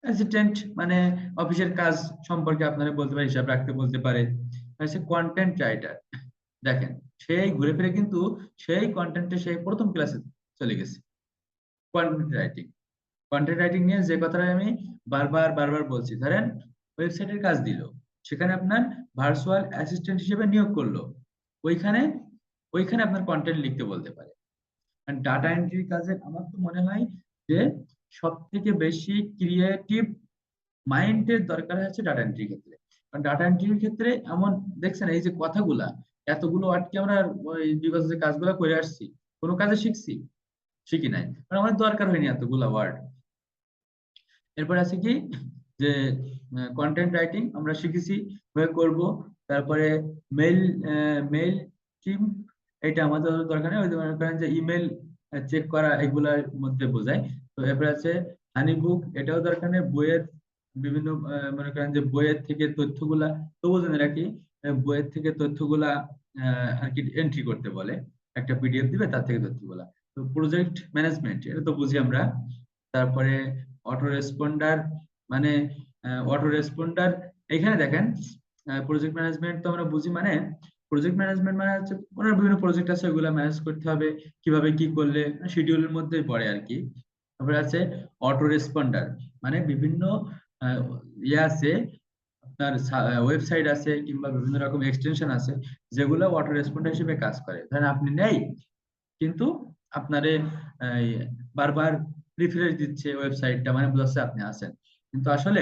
অ্যাসিস্ট্যান্ট মানে অফিসের কাজ সম্পর্কে আপনারা বলতে পারে, হিসাব রাখতে বলতে পারে। হচ্ছে কন্টেন্ট রাইটার, দেখেন সেই ঘুরে ফিরে কিন্তু সেই কন্টেন্টে সেই প্রথম ক্লাসে চলে গেছে। কন্টেন্ট রাইটিং, কন্টেন্ট রাইটিং নিয়ে যে কথাটা আমি বারবার বারবার বলছি, ধরেন ওয়েবসাইটের কাজ দিল, সেখানে আপনার ভার্চুয়াল অ্যাসিস্ট্যান্ট হিসেবে নিয়োগ করলো, ওইখানে ওইখানে আপনার কন্টেন্ট লিখতে বলতে পারে। ডাটা এন্ট্রির কাজে আমার তো মনে হয় যে সব থেকে বেশি ক্রিয়েটিভ মাইন্ডের দরকার হচ্ছে ডাটা এন্ট্রির ক্ষেত্রে। কারণ ডাটা এন্ট্রির ক্ষেত্রে এমন দেখছেন এই যে কথাগুলা, এতগুলো ওয়ার্ড কি আমরা ওই বিগত যে কাজগুলো করে আসছি কোনো কাজে শিখছি? শিখি নাই, কারণ আমাদের দরকার হয়নি এতগুলা ওয়ার্ড। এরপর আছে কি যে কন্টেন্ট রাইটিং আমরা শিখেছি কিভাবে করব, তারপরে মেইল, মেইল টিম, এটা আমাদের দরকার নেই, ওই যে মনে করেন যে ইমেল চেক করা এগুলার মধ্যে বোঝায়। তো এরপর আছে হানি বুক, এটাও দরকার নেই, বইয়ের বিভিন্ন মনে করেন যে বইয়ের থেকে তথ্যগুলা, তবুও জেনে রাখি বইয়ের থেকে তথ্যগুলা আর কি এন্ট্রি করতে বলে, একটা পিডিএফ দিবে তার থেকে তথ্যগুলা। তো প্রজেক্ট ম্যানেজমেন্ট এটা তো বুঝি আমরা। তারপরে অটো রেসপন্ডার মানে অটো রেসপন্ডার, এখানে দেখেন প্রজেক্ট ম্যানেজমেন্ট তো আমরা বুঝি, মানে প্রজেক্ট ম্যানেজমেন্ট মানে হচ্ছে ওনার বিভিন্ন প্রজেক্ট আছে ওগুলা ম্যানেজ করতে হবে, কিভাবে কি করলে শিডিউলের মধ্যে পড়ে আর কি। তারপরে আছে অটো রেসপন্ডার, মানে বিভিন্ন আহ, ইয়ে আছে আপনার ওয়েবসাইট আছে কিংবা বিভিন্ন রকম এক্সটেনশন আছে যেগুলো অটো রেসপন্ডার হিসেবে কাজ করে। ধরেন আপনি নেই কিন্তু আপনারে এই, বারবার রিফ্রেশ দিচ্ছে ওয়েবসাইটটা, মানে বোঝাচ্ছে আপনি আছেন, কিন্তু আসলে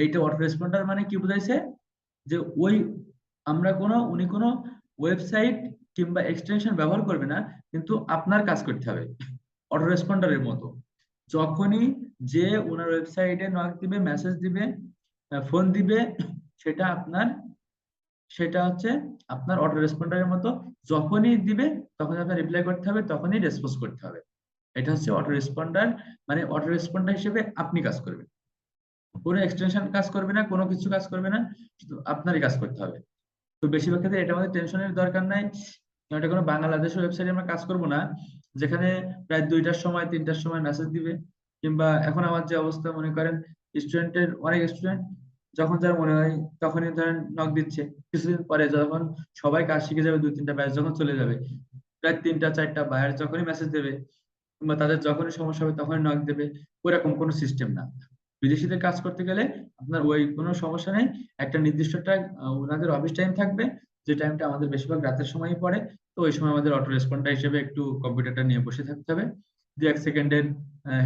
এইটা অটো রেসপন্ডার মানে কি বুঝাইছে যে ওই আমরা উনি কোনো ওয়েবসাইট কিংবা এক্সটেনশন ব্যবহার করবে না, কিন্তু আপনার কাজ করতে হবে অটো রেসপন্ডারের মতো। যখনই যে ওনার ওয়েবসাইটে নক দিবে, মেসেজ দিবে, ফোন দিবে, সেটা আপনার, সেটা হচ্ছে আপনার অটো রেসপন্ডারের মতো, যখনই দিবে তখন আপনার রিপ্লাই করতে হবে, তখনই রেসপন্স করতে হবে। এটা হচ্ছে অটো রেসপন্ডার, মানে অটো রেসপন্ডার হিসেবে আপনি কাজ করবেন, কোনো এক্সটেনশন কাজ করবে না, কোনো কিছু কাজ করবে না, শুধু আপনারই কাজ করতে হবে। তো বেশিরভাগ ক্ষেত্রে এটা আমাদের টেনশনের দরকার নাই, কারণ এটা কোনো বাংলাদেশ ওয়েবসাইটে আমরা কাজ করব না যেখানে প্রায় 2টার সময় 3টার সময় মেসেজ দিবে, কিংবা এখন আমার যে অবস্থা মনে করেন স্টুডেন্টের, অনেক স্টুডেন্ট যখন যার মনে হয় তখনই ধরেন নক দিচ্ছে, কিছুদিন পরে যখন সবাই কাজ শিখে যাবে, 2-3টা ব্যাচ যখন চলে যাবে, প্রায় 3টা 4টা বায়ার যখনই মেসেজ দেবে কিংবা তাদের যখনই সমস্যা হবে তখনই নক দেবে, ওইরকম কোনো সিস্টেম না। বিদেশিদের কাজ করতে গেলে আপনার ওই কোনো সমস্যা নেই, একটা নির্দিষ্ট ওনাদের অফিস টাইম থাকবে, যে টাইমটা আমাদের বেশিরভাগ রাতের সময়ই পড়ে। তো ওই সময় আমাদের অটো রেসপন্ডার হিসেবে একটু কম্পিউটারটা নিয়ে বসে থাকতে হবে, 2-1 সেকেন্ডের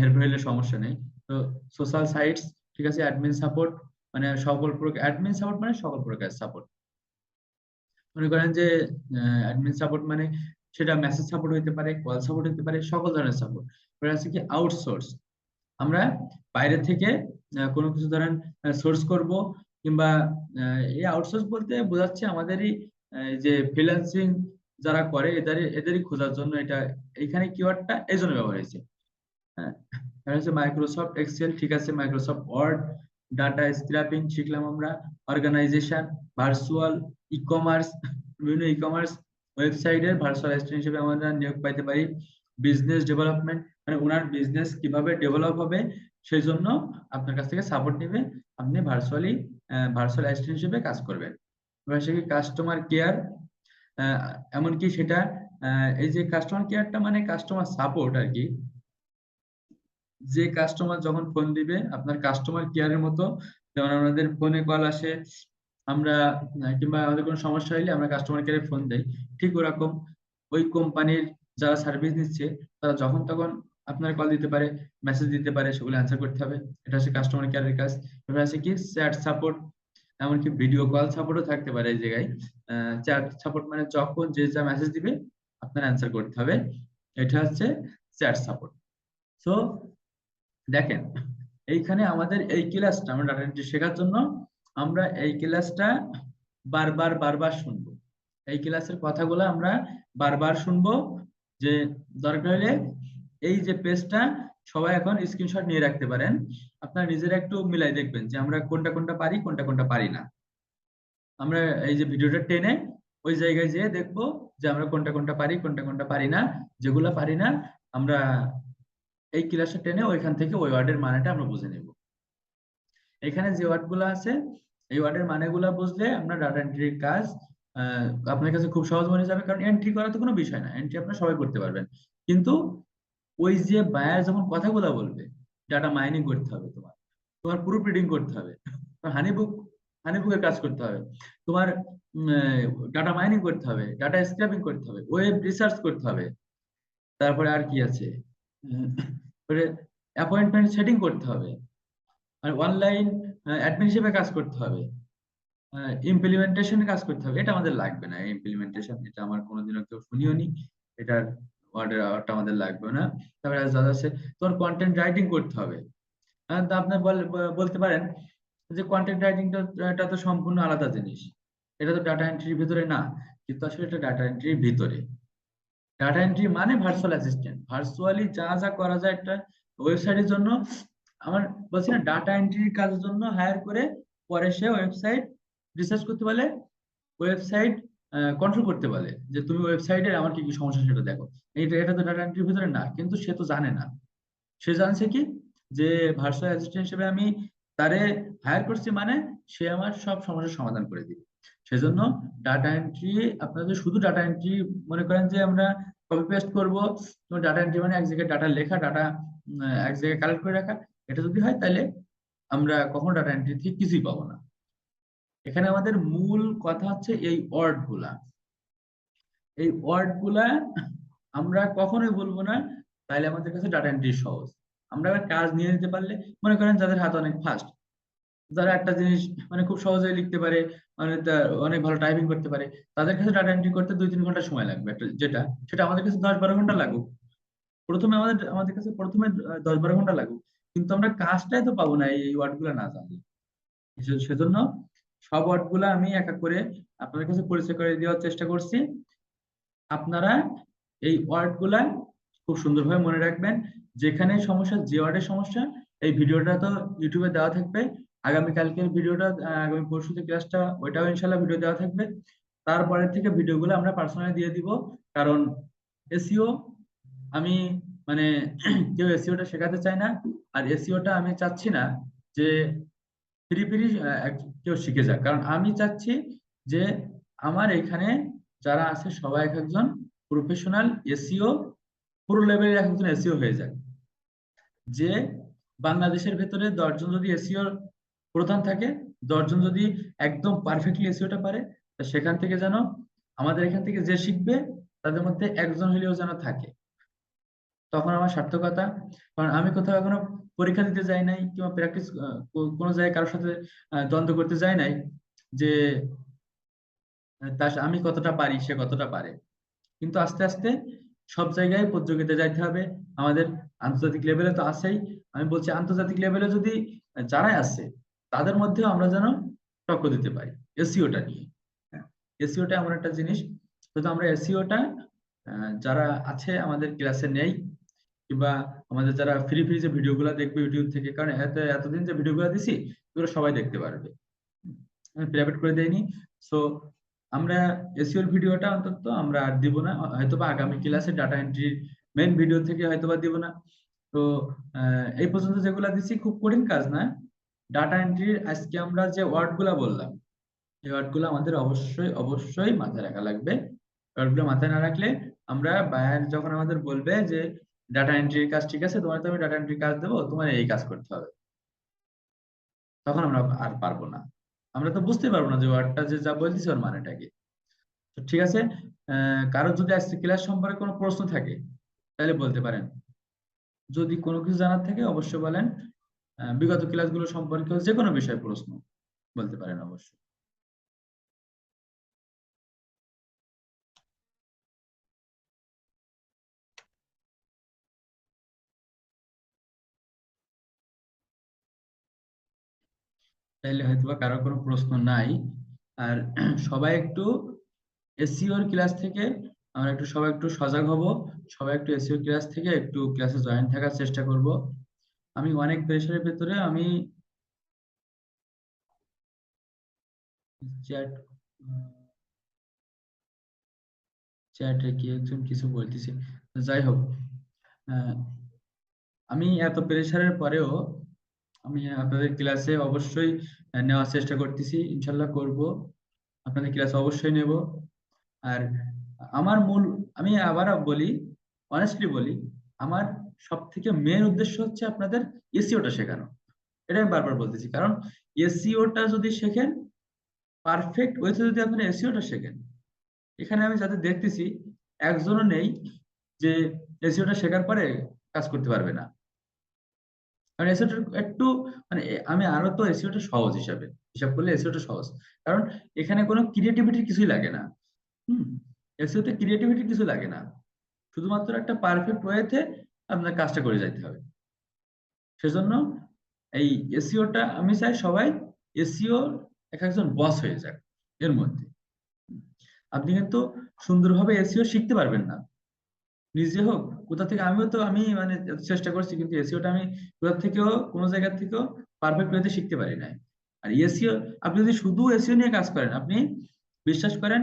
হেল্প হইলে সমস্যা নেই। তো সোশ্যাল সাইটস ঠিক আছে, অ্যাডমিন সাপোর্ট, মানে সকল প্রকার অ্যাডমিন সাপোর্ট মানে সকল প্রকার সাপোর্ট। মনে করেন যে অ্যাডমিন সাপোর্ট মানে সেটা মেসেজ সাপোর্ট হতে পারে, কল সাপোর্ট হতে পারে, সকল ধরনের সাপোর্ট। এবার আছে কি আউটসোর্স, আমরা বাইরে থেকে কোনো কিছু ধরেন সোর্স করব, কিংবা এই আউটসোর্স বলতে বোঝাচ্ছে আমাদেরই যে ফ্রিল্যান্সিং যারা করে এদেরই খোঁজার জন্য এটা, এইখানে কিওয়ার্ডটা এই জন্য ব্যবহার হয়েছে। হ্যাঁ, এটা হচ্ছে মাইক্রোসফট এক্সেল, ঠিক আছে, মাইক্রোসফট ওয়ার্ড, ডাটা স্ক্র্যাপিং শিখলাম আমরা, অর্গানাইজেশন, ভার্চুয়াল ই কমার্স, বিভিন্ন ই কমার্স ওয়েবসাইটের ভার্চুয়াল অ্যাসিস্ট্যান্ট হিসেবে আমরা নিয়োগ পাইতে পারি। বিজনেস ডেভেলপমেন্ট মানে ওনার বিজনেস কিভাবে ডেভেলপ হবে সেই জন্য আপনার কাছ থেকে সাপোর্ট নেবে, আপনি ভার্চুয়াল অ্যাসিস্ট্যান্ট হিসেবে কাজ করবেন। এবার সে কাস্টমার কেয়ার, এমনকি সেটা এই যে কাস্টমার কেয়ারটা মানে কাস্টমার সাপোর্ট আর কি, যে কাস্টমার যখন ফোন দিবে আপনার কাস্টমার কেয়ারের মতো, যেমন আমাদের ফোনে কল আসে আমরা, কিংবা আমাদের কোনো সমস্যা হলে আমরা কাস্টমার কেয়ারে ফোন দেই, ঠিক ওরকম ওই কোম্পানির যারা সার্ভিস নিচ্ছে তারা যখন তখন আপনার কল দিতে পারে, মেসেজ দিতে পারে, সেগুলো অ্যান্সার করতে হবে। এটা হচ্ছে কাস্টমার কেয়ারের কাজ। এবার আছে কি চ্যাট সাপোর্ট, এমনকি ভিডিও কল সাপোর্টও থাকতে পারে এই জায়গায়। চ্যাট সাপোর্ট মানে যখন যে যা মেসেজ দিবে আপনার অ্যান্সার করতে হবে, এটা হচ্ছে চ্যাট সাপোর্ট। সো দেখেন, এইখানে আমাদের এই ক্লাসটা আমরা ডাটা এন্ট্রি শেখার জন্য আমরা এই ক্লাসটা বারবার বারবার শুনবো, এই ক্লাসের কথাগুলো আমরা বারবার শুনবো। যে দরকার হলে এই যে পেজটা সবাই এখন স্ক্রিনশট নিয়ে রাখতে পারেন, আপনারা নিজেরা একটু মিলাই দেখবেন যে আমরা কোনটা কোনটা পারি, কোনটা কোনটা পারি না। আমরা এই যে ভিডিওটা টেনে ওই জায়গায় যেয়ে দেখবো যে আমরা কোনটা কোনটা পারি, কোনটা কোনটা পারি না। যেগুলা পারি না আমরা এই ক্লাসটা টেনে ওইখান থেকে ওই ওয়ার্ডের মানেটা আমরা বুঝে নেব। এখানে যে ওয়ার্ড গুলো আছে এই ওয়ার্ডের মানেগুলো বুঝলে আমরা ডাটা এন্ট্রির কাজ আপনার কাছে খুব সহজ মনে যাবে, কারণ এন্ট্রি করা তো কোনো বিষয় না, এন্ট্রি আপনারা সবাই করতে পারবেন। কিন্তু ওই যে বায়ার যখন কথাগুলো বলবে, ডাটা মাইনিং করতে হবে, তোমার তোমার প্রুফ রিডিং করতে হবে, হানিবুক হানিবুকের কাজ করতে হবে, তোমার ডাটা মাইনিং করতে হবে, ডাটা স্ক্র্যাপিং করতে হবে, ওয়েব রিসার্চ করতে হবে, তারপরে আর কি আছে, অ্যাপয়েন্টমেন্ট সেটিং করতে হবে, আর অনলাইন অ্যাডমিন হিসেবে কাজ করতে হবে, ইমপ্লিমেন্টেশনে কাজ করতে হবে। এটা আমাদের লাগবে না, ইমপ্লিমেন্টেশন এটা আমার কোনোদিনও কেউ শুনিও নি, এটার অর্ডারটা আমাদের লাগবে না। তারপরে যা আছে তোমার কন্টেন্ট রাইটিং করতে হবে। তা আপনি বলতে পারেন যে কন্টেন্ট রাইটিংটা এটা তো সম্পূর্ণ আলাদা জিনিস, এটা তো ডাটা এন্ট্রির ভিতরে না, কিন্তু আসলে এটা ডাটা এন্ট্রির ভিতরে। ডাটা এন্ট্রি মানে ভার্চুয়াল অ্যাসিস্ট্যান্ট, ভার্চুয়ালি যা যা করা যায় একটা ওয়েবসাইটের জন্য। আমার বলছি না, ডাটা এন্ট্রির কাজের জন্য হায়ার করে পরে সে ওয়েবসাইট রিসার্চ করতে পারে, ওয়েবসাইট কন্ট্রোল করতে পারে, যে তুমি ওয়েবসাইটের আমার কি কি সমস্যা সেটা দেখো। এটা তো ডাটা এন্ট্রির ভিতরে না, কিন্তু সে তো জানে না। সে জানছে কি যে ভার্চুয়াল অ্যাসিস্ট্যান্ট হিসেবে আমি তারে হায়ার করছি, মানে সে আমার সব সমস্যার সমাধান করে দিবে। সেজন্য ডাটা এন্ট্রি, আপনারা যদি শুধু ডাটা এন্ট্রি মনে করেন যে আমরা কপি পেস্ট করবো, ডাটা এন্ট্রি মানে এক জায়গায় ডাটা লেখা, ডাটা এক জায়গায় কালেক্ট করে রাখা, এটা যদি হয় তাহলে আমরা কখনো ডাটা এন্ট্রি থেকে কিছুই পাবো না। এখানে আমাদের মূল কথা হচ্ছে এই ওয়ার্ড গুলা, এই ওয়ার্ড গুলা আমরা কখনোই বলবো না, তাইলে আমাদের কাছে ডাটা এন্ট্রি সহজ। আমরা আবার কাজ নিয়ে নিতে পারলে, মনে করেন যাদের হাত অনেক ফাস্ট, যারা একটা জিনিস মানে খুব সহজেই লিখতে পারে, মানে অনেক ভালো টাইপিং করতে পারে, তাদের কাছে ডাটা এন্ট্রি করতে 2-3 ঘন্টা সময় লাগবে একটা, যেটা সেটা আমাদের কাছে 10-12 ঘন্টা লাগুক। প্রথমে আমাদের আমাদের কাছে প্রথমে 10-12 ঘন্টা লাগুক, কিন্তু আমরা কাজটাই তো পাবো না এই ওয়ার্ড গুলা না জানলে। সেজন্য সব ওয়ার্ড গুলা আমি এক এক করে আপনাদের কাছে পরিচয় করে দেওয়ার চেষ্টা করছি। আপনারা এই ওয়ার্ড গুলা খুব সুন্দরভাবে মনে রাখবেন। যেখানে সমস্যা, যে ওয়ার্ডের সমস্যা, এই ভিডিওটা তো ইউটিউবে দেওয়া থাকবে, আগামীকালকের ভিডিওটা আগামী পরশু যে ক্লাসটা ওইটাও ইনশাল্লাহ ভিডিও দেওয়া থাকবে। তারপরের থেকে ভিডিওগুলো আমরা পার্সোনালি দিয়ে দিব, কারণ এসইও আমি মানে কেউ এসইওটা শেখাতে চায় না, আর এসইওটা আমি চাচ্ছি না যে ফ্রি ফ্রি কেউ শিখে যাক, কারণ আমি চাচ্ছি যে আমার এখানে যারা আছে সবাই এক একজন প্রফেশনাল এসইও, পুরো লেভেলের এক একজন এসইও হয়ে যাক। যে বাংলাদেশের ভেতরে 10 জন যদি এসইও প্রধান থাকে, 10 জন যদি একদম পারফেক্টলি এসইওটা পারে, তা সেখান থেকে যেন আমাদের এখান থেকে যে শিখবে তাদের মধ্যে একজন হলেও যেন থাকে, তখন আমার সার্থকতা। কারণ আমি কোথাও এখনো পরীক্ষা দিতে যাই নাই কিংবা প্র্যাকটিস কোনো জায়গায় কারোর সাথে দ্বন্দ্ব করতে যাই নাই যে আমি কতটা পারি সে কতটা পারে। কিন্তু আস্তে আস্তে সব জায়গায় প্রতিযোগিতা যাইতে হবে আমাদের। আন্তর্জাতিক লেভেলে তো আছেই, আমি বলছি আন্তর্জাতিক লেভেলে যদি যারা আছে তাদের মধ্যেও আমরা যেন টক্কর দিতে পারি এসইওটা নিয়ে। এসইওটা এমন একটা জিনিস, যদি আমরা এসইওটা যারা আছে আমাদের ক্লাসে নেই কিংবা আমাদের যারা ফ্রি ফ্রি যে ভিডিওগুলো দেখবে ইউটিউব থেকে, কারণ এতদিন যে ভিডিওগুলো দিছি এগুলো সবাই দেখতে পারবে, আমি প্রাইভেট করে দেইনি। সো আমরা এসইওর ভিডিওটা অন্তত আমরা আর দিব না, হয়তোবা আগামী ক্লাসে ডাটা এন্ট্রি মেইন ভিডিও থেকে হয়তোবা দিব না। তো এই পর্যন্ত যেগুলো দিছি খুব কঠিন কাজ না। ডাটা এন্ট্রির আজকে আমরা যে ওয়ার্ড গুলা বললাম এই ওয়ার্ড গুলো আমাদের অবশ্যই অবশ্যই মাথায় রাখা লাগবে। ওয়ার্ড গুলো মাথায় না রাখলে আমরা বায়ার যখন আমাদের বলবে যে ডাটা এন্ট্রির কাজ ঠিক আছে, তোমার তো আমি ডাটা এন্ট্রির কাজ দেবো, তোমার এই কাজ করতে হবে, তখন আমরা আর পারবো না। আমরা তো বুঝতে পারবো না যে ওয়ার্ডটা যে যা বলতেছে ওর মানেটা কি। তো ঠিক আছে, কারো যদি আজকে ক্লাস সম্পর্কে কোনো প্রশ্ন থাকে তাহলে বলতে পারেন। যদি কোনো কিছু জানার থাকে অবশ্যই বলেন। বিগত ক্লাসগুলো সম্পর্কে যে কোনো বিষয়ে প্রশ্ন বলতে পারেন অবশ্যই। তাইলে হয়তোবা কারো কোনো প্রশ্ন নাই। আর সবাই একটু এসইওর ক্লাস থেকে আমরা একটু সবাই একটু সজাগ হব। সবাই একটু এসইও ক্লাস থেকে একটু ক্লাসে জয়েন থাকার চেষ্টা করব। আমি অনেক প্রেশারের ভেতরে আমি চ্যাট চ্যাটে কি একজন কিছু বলতেছে, যাই হোক। আহ, আমি এত প্রেশারের পরেও আমি আপনাদের ক্লাসে অবশ্যই নেওয়ার চেষ্টা করতেছি, ইনশাল্লাহ করব, আপনাদের ক্লাস অবশ্যই নেব। আর আমার মূল, আমি আবার বলি, অনেস্টলি বলি, আমার সব থেকে মেন উদ্দেশ্য হচ্ছে আপনাদের এসইওটা শেখানো। এটা আমি বারবার বলতেছি, কারণ এসইওটা যদি শেখেন পারফেক্ট ওয়েতে, যদি আপনারা এসইওটা শেখেন, এখানে আমি যাদের দেখতেছি একজনও নেই যে এসইওটা শেখার পরে কাজ করতে পারবে না। কারণ এসইওটা একটু মানে আমি আরো তো এসইওটা সহজ হিসাবে হিসাব করলে এসইওটা সহজ, কারণ এখানে কোনো ক্রিয়েটিভিটির কিছুই লাগে না। হুম, এসইওতে ক্রিয়েটিভিটি কিছু লাগে না, শুধুমাত্র একটা পারফেক্ট ওয়েতে আপনার কাজটা করে যাইতে হবে। সেজন্য এই এসইওটা আমি চাই সবাই এসইও এক একজন বস হয়ে যাক এর মধ্যে। আপনি কিন্তু সুন্দরভাবে এসইও শিখতে পারবেন না নিজে হোক কোথা থেকে। আমিও তো আমি মানে চেষ্টা করছি, কিন্তু এসইওটা আমি কোথা থেকেও কোনো জায়গা থেকেও পারফেক্ট ওয়েতে শিখতে পারি নাই। আর এসইও আপনি যদি শুধু এসইও নিয়ে কাজ করেন, আপনি বিশ্বাস করেন,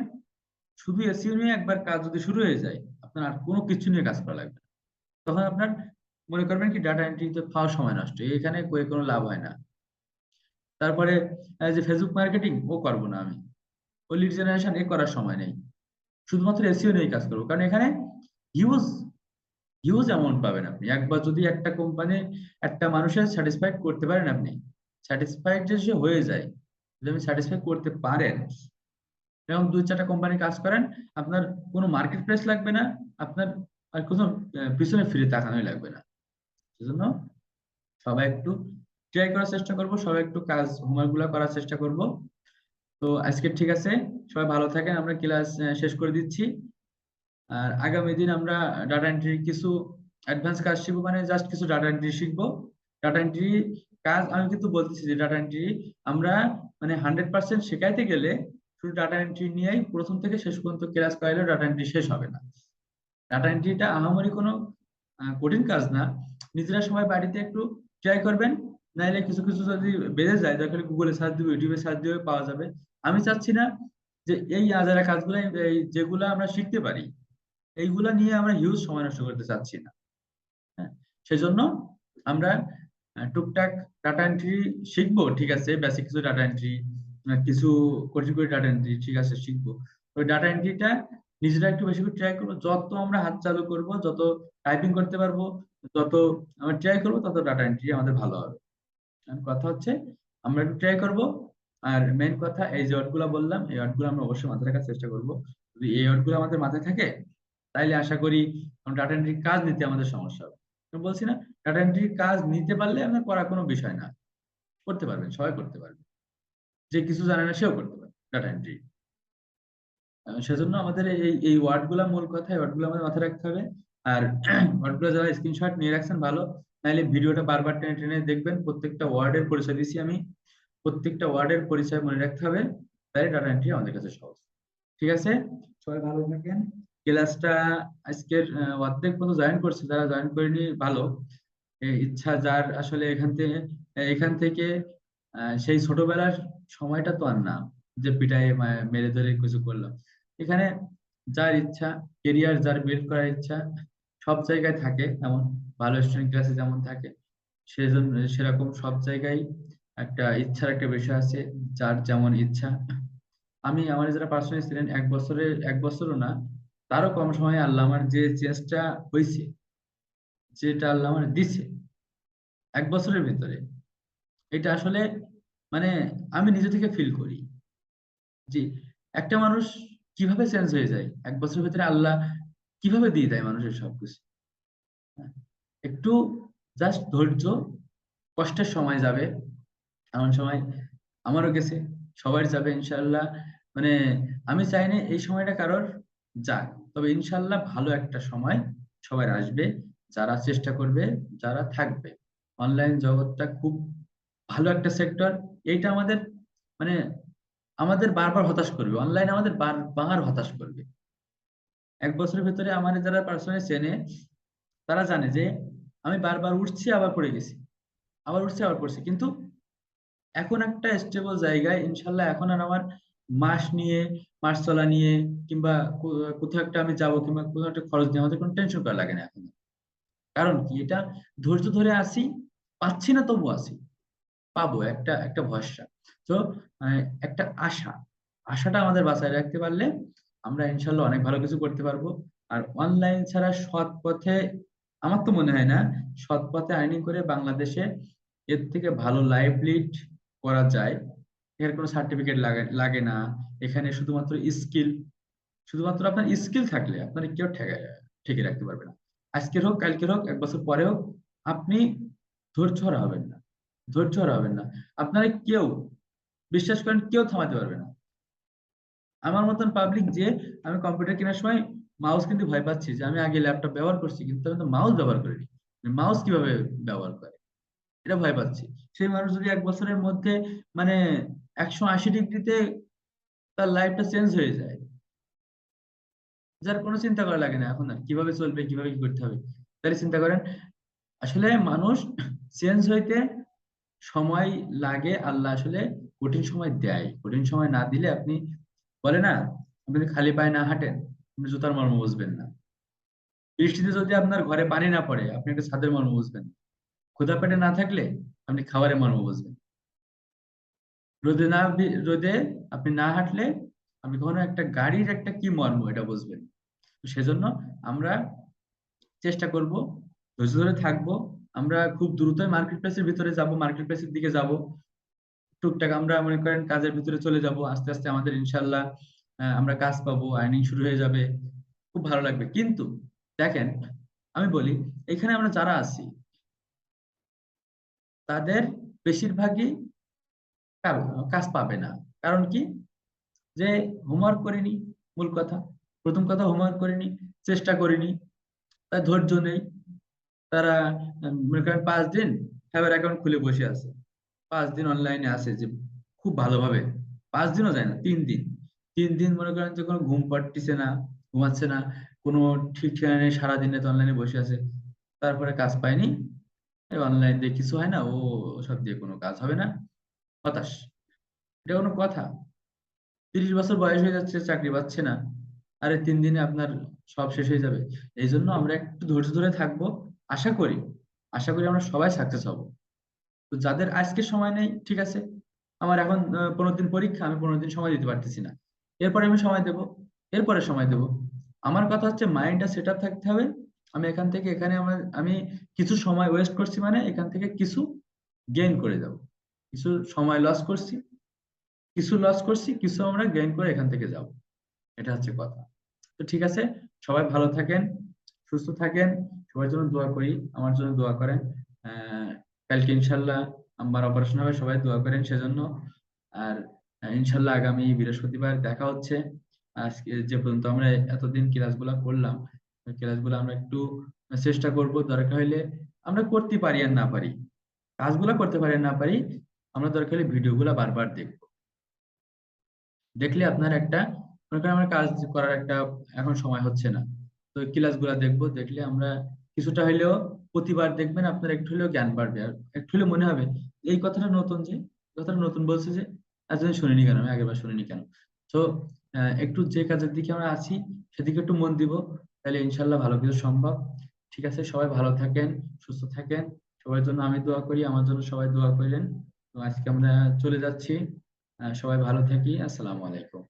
শুধু এসইও নিয়ে একবার কাজ যদি শুরু হয়ে যায় আপনার আর কোনো কিছু নিয়ে কাজ করা লাগবে না। তখন আপনার মনে করবেন কি ডাটা এন্ট্রিতে ফাও সময় নষ্ট, এখানে কোনো লাভ হয় না। তারপরে যে ফেসবুক মার্কেটিং ও করবো না আমি, ও লিড জেনারেশন এ করার সময় নেই, শুধুমাত্র এসইও নিয়ে কাজ করবো। কারণ এখানে হিউজ হিউজ অ্যামাউন্ট পাবেন আপনি একবার যদি একটা কোম্পানি একটা মানুষের স্যাটিসফাইড করতে পারেন। আপনি স্যাটিসফাইড যে সে হয়ে যায়, যদি আপনি স্যাটিসফাই করতে পারেন, এরকম দুই চারটা কোম্পানি কাজ করেন, আপনার কোনো মার্কেট প্রাইস লাগবে না, আপনার আর কোনো পিছনে ফিরে তাকানোই লাগবে না। সেজন্য সবাই একটু ট্রাই করার চেষ্টা করব, সবাই একটু কাজ হোমওয়ার্ক গুলা করার চেষ্টা করব। তো আজকে ঠিক আছে, সবাই ভালো থাকেন, আমরা ক্লাস শেষ করে দিচ্ছি। আর আগামী দিন আমরা ডাটা এন্ট্রি কিছু অ্যাডভান্স কাজ শিখবো, মানে জাস্ট কিছু ডাটা এন্ট্রি শিখবো। ডাটা এন্ট্রি কাজ আমি কিন্তু বলতেছি যে ডাটা এন্ট্রি আমরা মানে 100% শেখাইতে গেলে শুধু ডাটা এন্ট্রি নিয়েই প্রথম থেকে শেষ পর্যন্ত ক্লাস করাইলেও ডাটা এন্ট্রি শেষ হবে না। ডাটা এন্ট্রিটা আহামরি কোনো কঠিন কাজ না। নিজেরা সবাই বাড়িতে একটু ট্রাই করবেন, নাইলে কিছু কিছু যদি বেড়ে যায় তাহলে গুগলে সার্চ দিবে, ইউটিউবে সার্চ দিবে, পাওয়া যাবে। আমি চাচ্ছি না যে এই আজারা কাজগুলো এই যেগুলো আমরা শিখতে পারি এইগুলা নিয়ে আমরা হিউজ সময় নষ্ট করতে চাচ্ছি না। হ্যাঁ, সেজন্য আমরা টুকটাক ডাটা এন্ট্রি শিখবো, ঠিক আছে, বেসিক কিছু ডাটা এন্ট্রি, কিছু কঠিন করে ডাটা এন্ট্রি ঠিক আছে শিখবো। ওই ডাটা এন্ট্রিটা নিজেরা একটু বেশি করে ট্রাই করবো, যত আমরা হাত চালু করব, যত টাইপিং করতে পারবো, যত আমরা ট্রাই করবো, তত ডাটা এন্ট্রি আমাদের ভালো হবে। কথা হচ্ছে আমরা একটু ট্রাই করবো। আর মেইন কথা এই যে ওয়ার্ডগুলো বললাম এই ওয়ার্ডগুলো আমরা অবশ্যই মাথায় রাখার চেষ্টা করবো। যদি এই ওয়ার্ডগুলো আমাদের মাথায় থাকে তাইলে আশা করি ডাটা এন্ট্রি কাজ নিতে আমাদের সমস্যা হবে আমি বলছি না, ডাটা এন্ট্রির কাজ নিতে পারলে আপনার করা কোনো বিষয় না, করতে পারবেন, সবাই করতে পারবে, যে কিছু জানে না সেও করতে পারবে ডাটা এন্ট্রি। সেজন্য আমাদের এই ওয়ার্ড গুলা, মূল কথা এই ওয়ার্ড গুলো আমাদের মাথায় রাখতে হবে। আর ওয়ার্ড গুলো যারা স্ক্রিনশট নিয়ে রাখছেন ভালো, নাহলে ভিডিওটা বারবার টেনে টেনে দেখবেন, প্রত্যেকটা ওয়ার্ডের পরিচয় দিচ্ছি আমি, প্রত্যেকটা ওয়ার্ডের পরিচয় মনে রাখতে হবে, তাই ডাটা এন্ট্রি আমাদের কাছে সহজ। ঠিক আছে, সবাই ভালো থাকেন। ক্লাসটা আজকের অর্ধেক মতো জয়েন করছে, যারা জয়েন করেনি ভালো, ইচ্ছা যার আসলে এখান থেকে সেই ছোটবেলার সময়টা তো আর না যে পিটায় মেরে ধরে কিছু করলাম। এখানে যার ইচ্ছা, কেরিয়ার যার বিল্ড করার ইচ্ছা, সব জায়গায় থাকে এমন, ভালো স্টুডেন্ট ক্লাসে যেমন থাকে, সেজন্য সেরকম সব জায়গায় একটা ইচ্ছার একটা বিষয় আছে, যার যেমন ইচ্ছা। আমি আমার যারা পার্সোনালি ছিলেন, 1 বছরও না, তারও কম সময়ে আল্লাহ আমার যে চেঞ্জটা হয়েছে, যেটা আল্লাহ আমার দিছে 1 বছরের ভিতরে, এটা আসলে মানে আমি নিজে থেকে ফিল করি যে একটা মানুষ কিভাবে চেঞ্জ হয়ে যায় 1 বছরের ভিতরে, আল্লাহ কিভাবে দিয়ে দেয় মানুষের সবকিছু। একটু জাস্ট ধৈর্য, কষ্টের সময় যাবে, এমন সময় আমারও গেছে, সবার যাবে ইনশাল্লাহ। মানে আমি চাই না এই সময়টা কারোর যাক, তবে ইনশাল্লাহ ভালো একটা সময় সবার আসবে, যারা চেষ্টা করবে, যারা থাকবে। অনলাইন জগৎটা খুব ভালো একটা সেক্টর, এইটা আমাদের মানে আমাদের বারবার হতাশ করবে, অনলাইন আমাদের বারবার হতাশ করবে। 1 বছরের ভিতরে আমার যারা পার্সোনালি চেনে, তারা জানে যে আমি বারবার উঠছি আবার পড়ে গেছি, আবার উঠছি আবার পড়ছি, কিন্তু এখন একটা স্টেবল জায়গায় ইনশাল্লাহ। এখন আর আমার মাস নিয়ে, মাস চলা নিয়ে, কিংবা কোথাও একটা আমি যাবো, কিংবা কোথাও একটা খরচ নিয়ে আমাদের কোনো টেনশন করা লাগে না এখন। কারণ কি, এটা ধৈর্য ধরে আসি, পাচ্ছি না তবু আসি, পাবো, একটা একটা ভরসা। তো একটা আশা, আশাটা আমাদের বাঁচায় রাখতে পারলে আমরা ইনশাল্লাহ অনেক ভালো কিছু করতে পারবো। আর অনলাইন ছাড়া সৎ পথে, আমার তো মনে হয় না সৎ পথে আর্নিং করে বাংলাদেশে এর থেকে ভালো লাইফ লিড করা যায়। এর কোনো সার্টিফিকেট লাগে লাগে না, এখানে শুধুমাত্র স্কিল, শুধুমাত্র আপনার স্কিল থাকলে আপনার কেউ ঠেকে রাখতে পারবে না। আজকের হোক, কালকের হোক, 1 বছর পরে হোক, আপনি ধৈর্য হারা হবেন না, ধৈর্য হারা হবেন না। আপনারা কেউ, বিশ্বাস করেন, কেউ থামাতে পারবে না। আমার মতন পাবলিক যে, আমি কম্পিউটার কেনার সময় মাউস কিন্তু ভয় পাচ্ছি, যে আমি আগে ল্যাপটপ ব্যবহার করছি কিন্তু আমি তো মাউস ব্যবহার করিনি, মাউস কিভাবে ব্যবহার করে এটা ভয় পাচ্ছি। সেই মানুষ যদি 1 বছরের মধ্যে মানে 180 ডিগ্রিতে তার লাইফটা চেঞ্জ হয়ে যায়, যার কোনো চিন্তা করা লাগে না এখন আর কিভাবে চলবে, কিভাবে কি করতে হবে, তাহলে চিন্তা করেন। আসলে মানুষ চেঞ্জ হইতে সময় লাগে, আল্লাহ আসলে কঠিন সময় দেয়, কঠিন সময় না দিলে আপনি, বলে না, আপনি যদি খালি পায়ে না হাঁটেন আপনি জুতার মর্ম বুঝবেন না। বৃষ্টিতে যদি আপনার ঘরে পানি না পড়ে আপনি একটা ছাদের মর্ম বুঝবেন না। ক্ষুধা পেটে না থাকলে আপনি খাবারের মর্ম বুঝবেন। রোদে আপনি না হাঁটলে আপনি কখনো একটা গাড়ির একটা কি মর্ম এটা বুঝবেন। তো সেজন্য আমরা চেষ্টা করব, ধৈর্য ধরে থাকবো। আমরা খুব দ্রুতই মার্কেট প্লেসের ভিতরে যাব, মার্কেট প্লেসের দিকে যাব, টুকটাক আমরা মনে করেন কাজের ভিতরে চলে যাব, আস্তে আস্তে আমাদের ইনশাল্লাহ আমরা কাজ পাবো, আর্নিং শুরু হয়ে যাবে, খুব ভালো লাগবে। কিন্তু দেখেন, আমি বলি, এখানে আমরা যারা আছি তাদের বেশিরভাগই কাজ পাবে না। কারণ কি, যে হোমওয়ার্ক করিনি, মূল কথা, প্রথম কথা হোমওয়ার্ক করিনি, চেষ্টা করিনি, তার ধৈর্য নেই। তারা মনে করেন 5 দিন ফাইবার অ্যাকাউন্ট খুলে বসে আছে, 5 দিন অনলাইনে আছে, যে খুব ভালোভাবে, 5 দিনও যায় না, 3 দিন, 3 দিন মনে করেন যে কোনো ঘুম পাড়তেছে না, ঘুমাচ্ছে না, কোনো ঠিক ঠিকানা নেই, সারাদিনে তো অনলাইনে বসে আছে, তারপরে কাজ পায়নি, অনলাইন দিয়ে কিছু হয় না, ও সব দিয়ে কোনো কাজ হবে না, হতাশ। এটা কোনো কথা? 30 বছর বয়স হয়ে যাচ্ছে, চাকরি পাচ্ছে না, আরে 3 দিনে আপনার সব শেষ হয়ে যাবে। এই জন্য আমরা একটু ধৈর্য ধরে থাকবো, আশা করি, আশা করি আমরা সবাই সাকসেস হব। তো যাদের আজকে সময় নেই, ঠিক আছে, আমার এখন 15 দিন পরীক্ষা, আমি 15 দিন সময় দিতে পারতেছি না, এরপরে আমি সময় দেব, এরপরে সময় দেব। আমার কথা হচ্ছে মাইন্ডটা সেট আপ থাকতে হবে। আমি এখান থেকে এখানে আমি কিছু সময় ওয়েস্ট করছি, মানে এখান থেকে কিছু গেইন করে যাব, কিছু সময় লস করছি, কিছু লস করছি, কিছু আমরা গেইন করে এখান থেকে যাব, এটা হচ্ছে কথা। তো ঠিক আছে, সবাই ভালো থাকেন, সুস্থ থাকেন, সবার জন্য দোয়া করি, আমার জন্য দোয়া করেন। কালকে ইনশাল্লাহ আমার অপারেশন হবে, সবাই দোয়া করেন সেজন্য। আর ইনশাল্লাহ আগামী বৃহস্পতিবার দেখা হচ্ছে। আজকে যে পর্যন্ত আমরা এতদিন ক্লাসগুলো করলাম, ওই ক্লাসগুলো আমরা একটু চেষ্টা করব, দরকার হলে আমরা করতে পারি আর না পারি, কাজগুলো করতে পারি আর না পারি, আমরা দরকার হলে ভিডিওগুলো বারবার দেখবো। দেখলে আপনার একটা, মনে করেন আমার কাজ করার একটা এখন সময় হচ্ছে না, তো ক্লাসগুলো দেখবো, দেখলে আমরা কিছুটা হলেও, প্রতিবার দেখবেন আপনার একটু হলেও জ্ঞান বাড়বে, আর একটু হলেও মনে হবে এই কথাটা নতুন, যে কথাটা নতুন বলছে, যে এতদিন শুনিনি কেন, আমি আগেরবার শুনিনি কেন। তো একটু যে কাজের দিকে আমরা আছি সেদিকে একটু মন দিব, তাহলে ইনশাল্লাহ ভালো কিছু সম্ভব। ঠিক আছে, সবাই ভালো থাকেন, সুস্থ থাকেন, সবার জন্য আমি দোয়া করি, আমার জন্য সবাই দোয়া করেন। তো আজকে আমরা চলে যাচ্ছি, সবাই ভালো থাকি, আসসালামু আলাইকুম।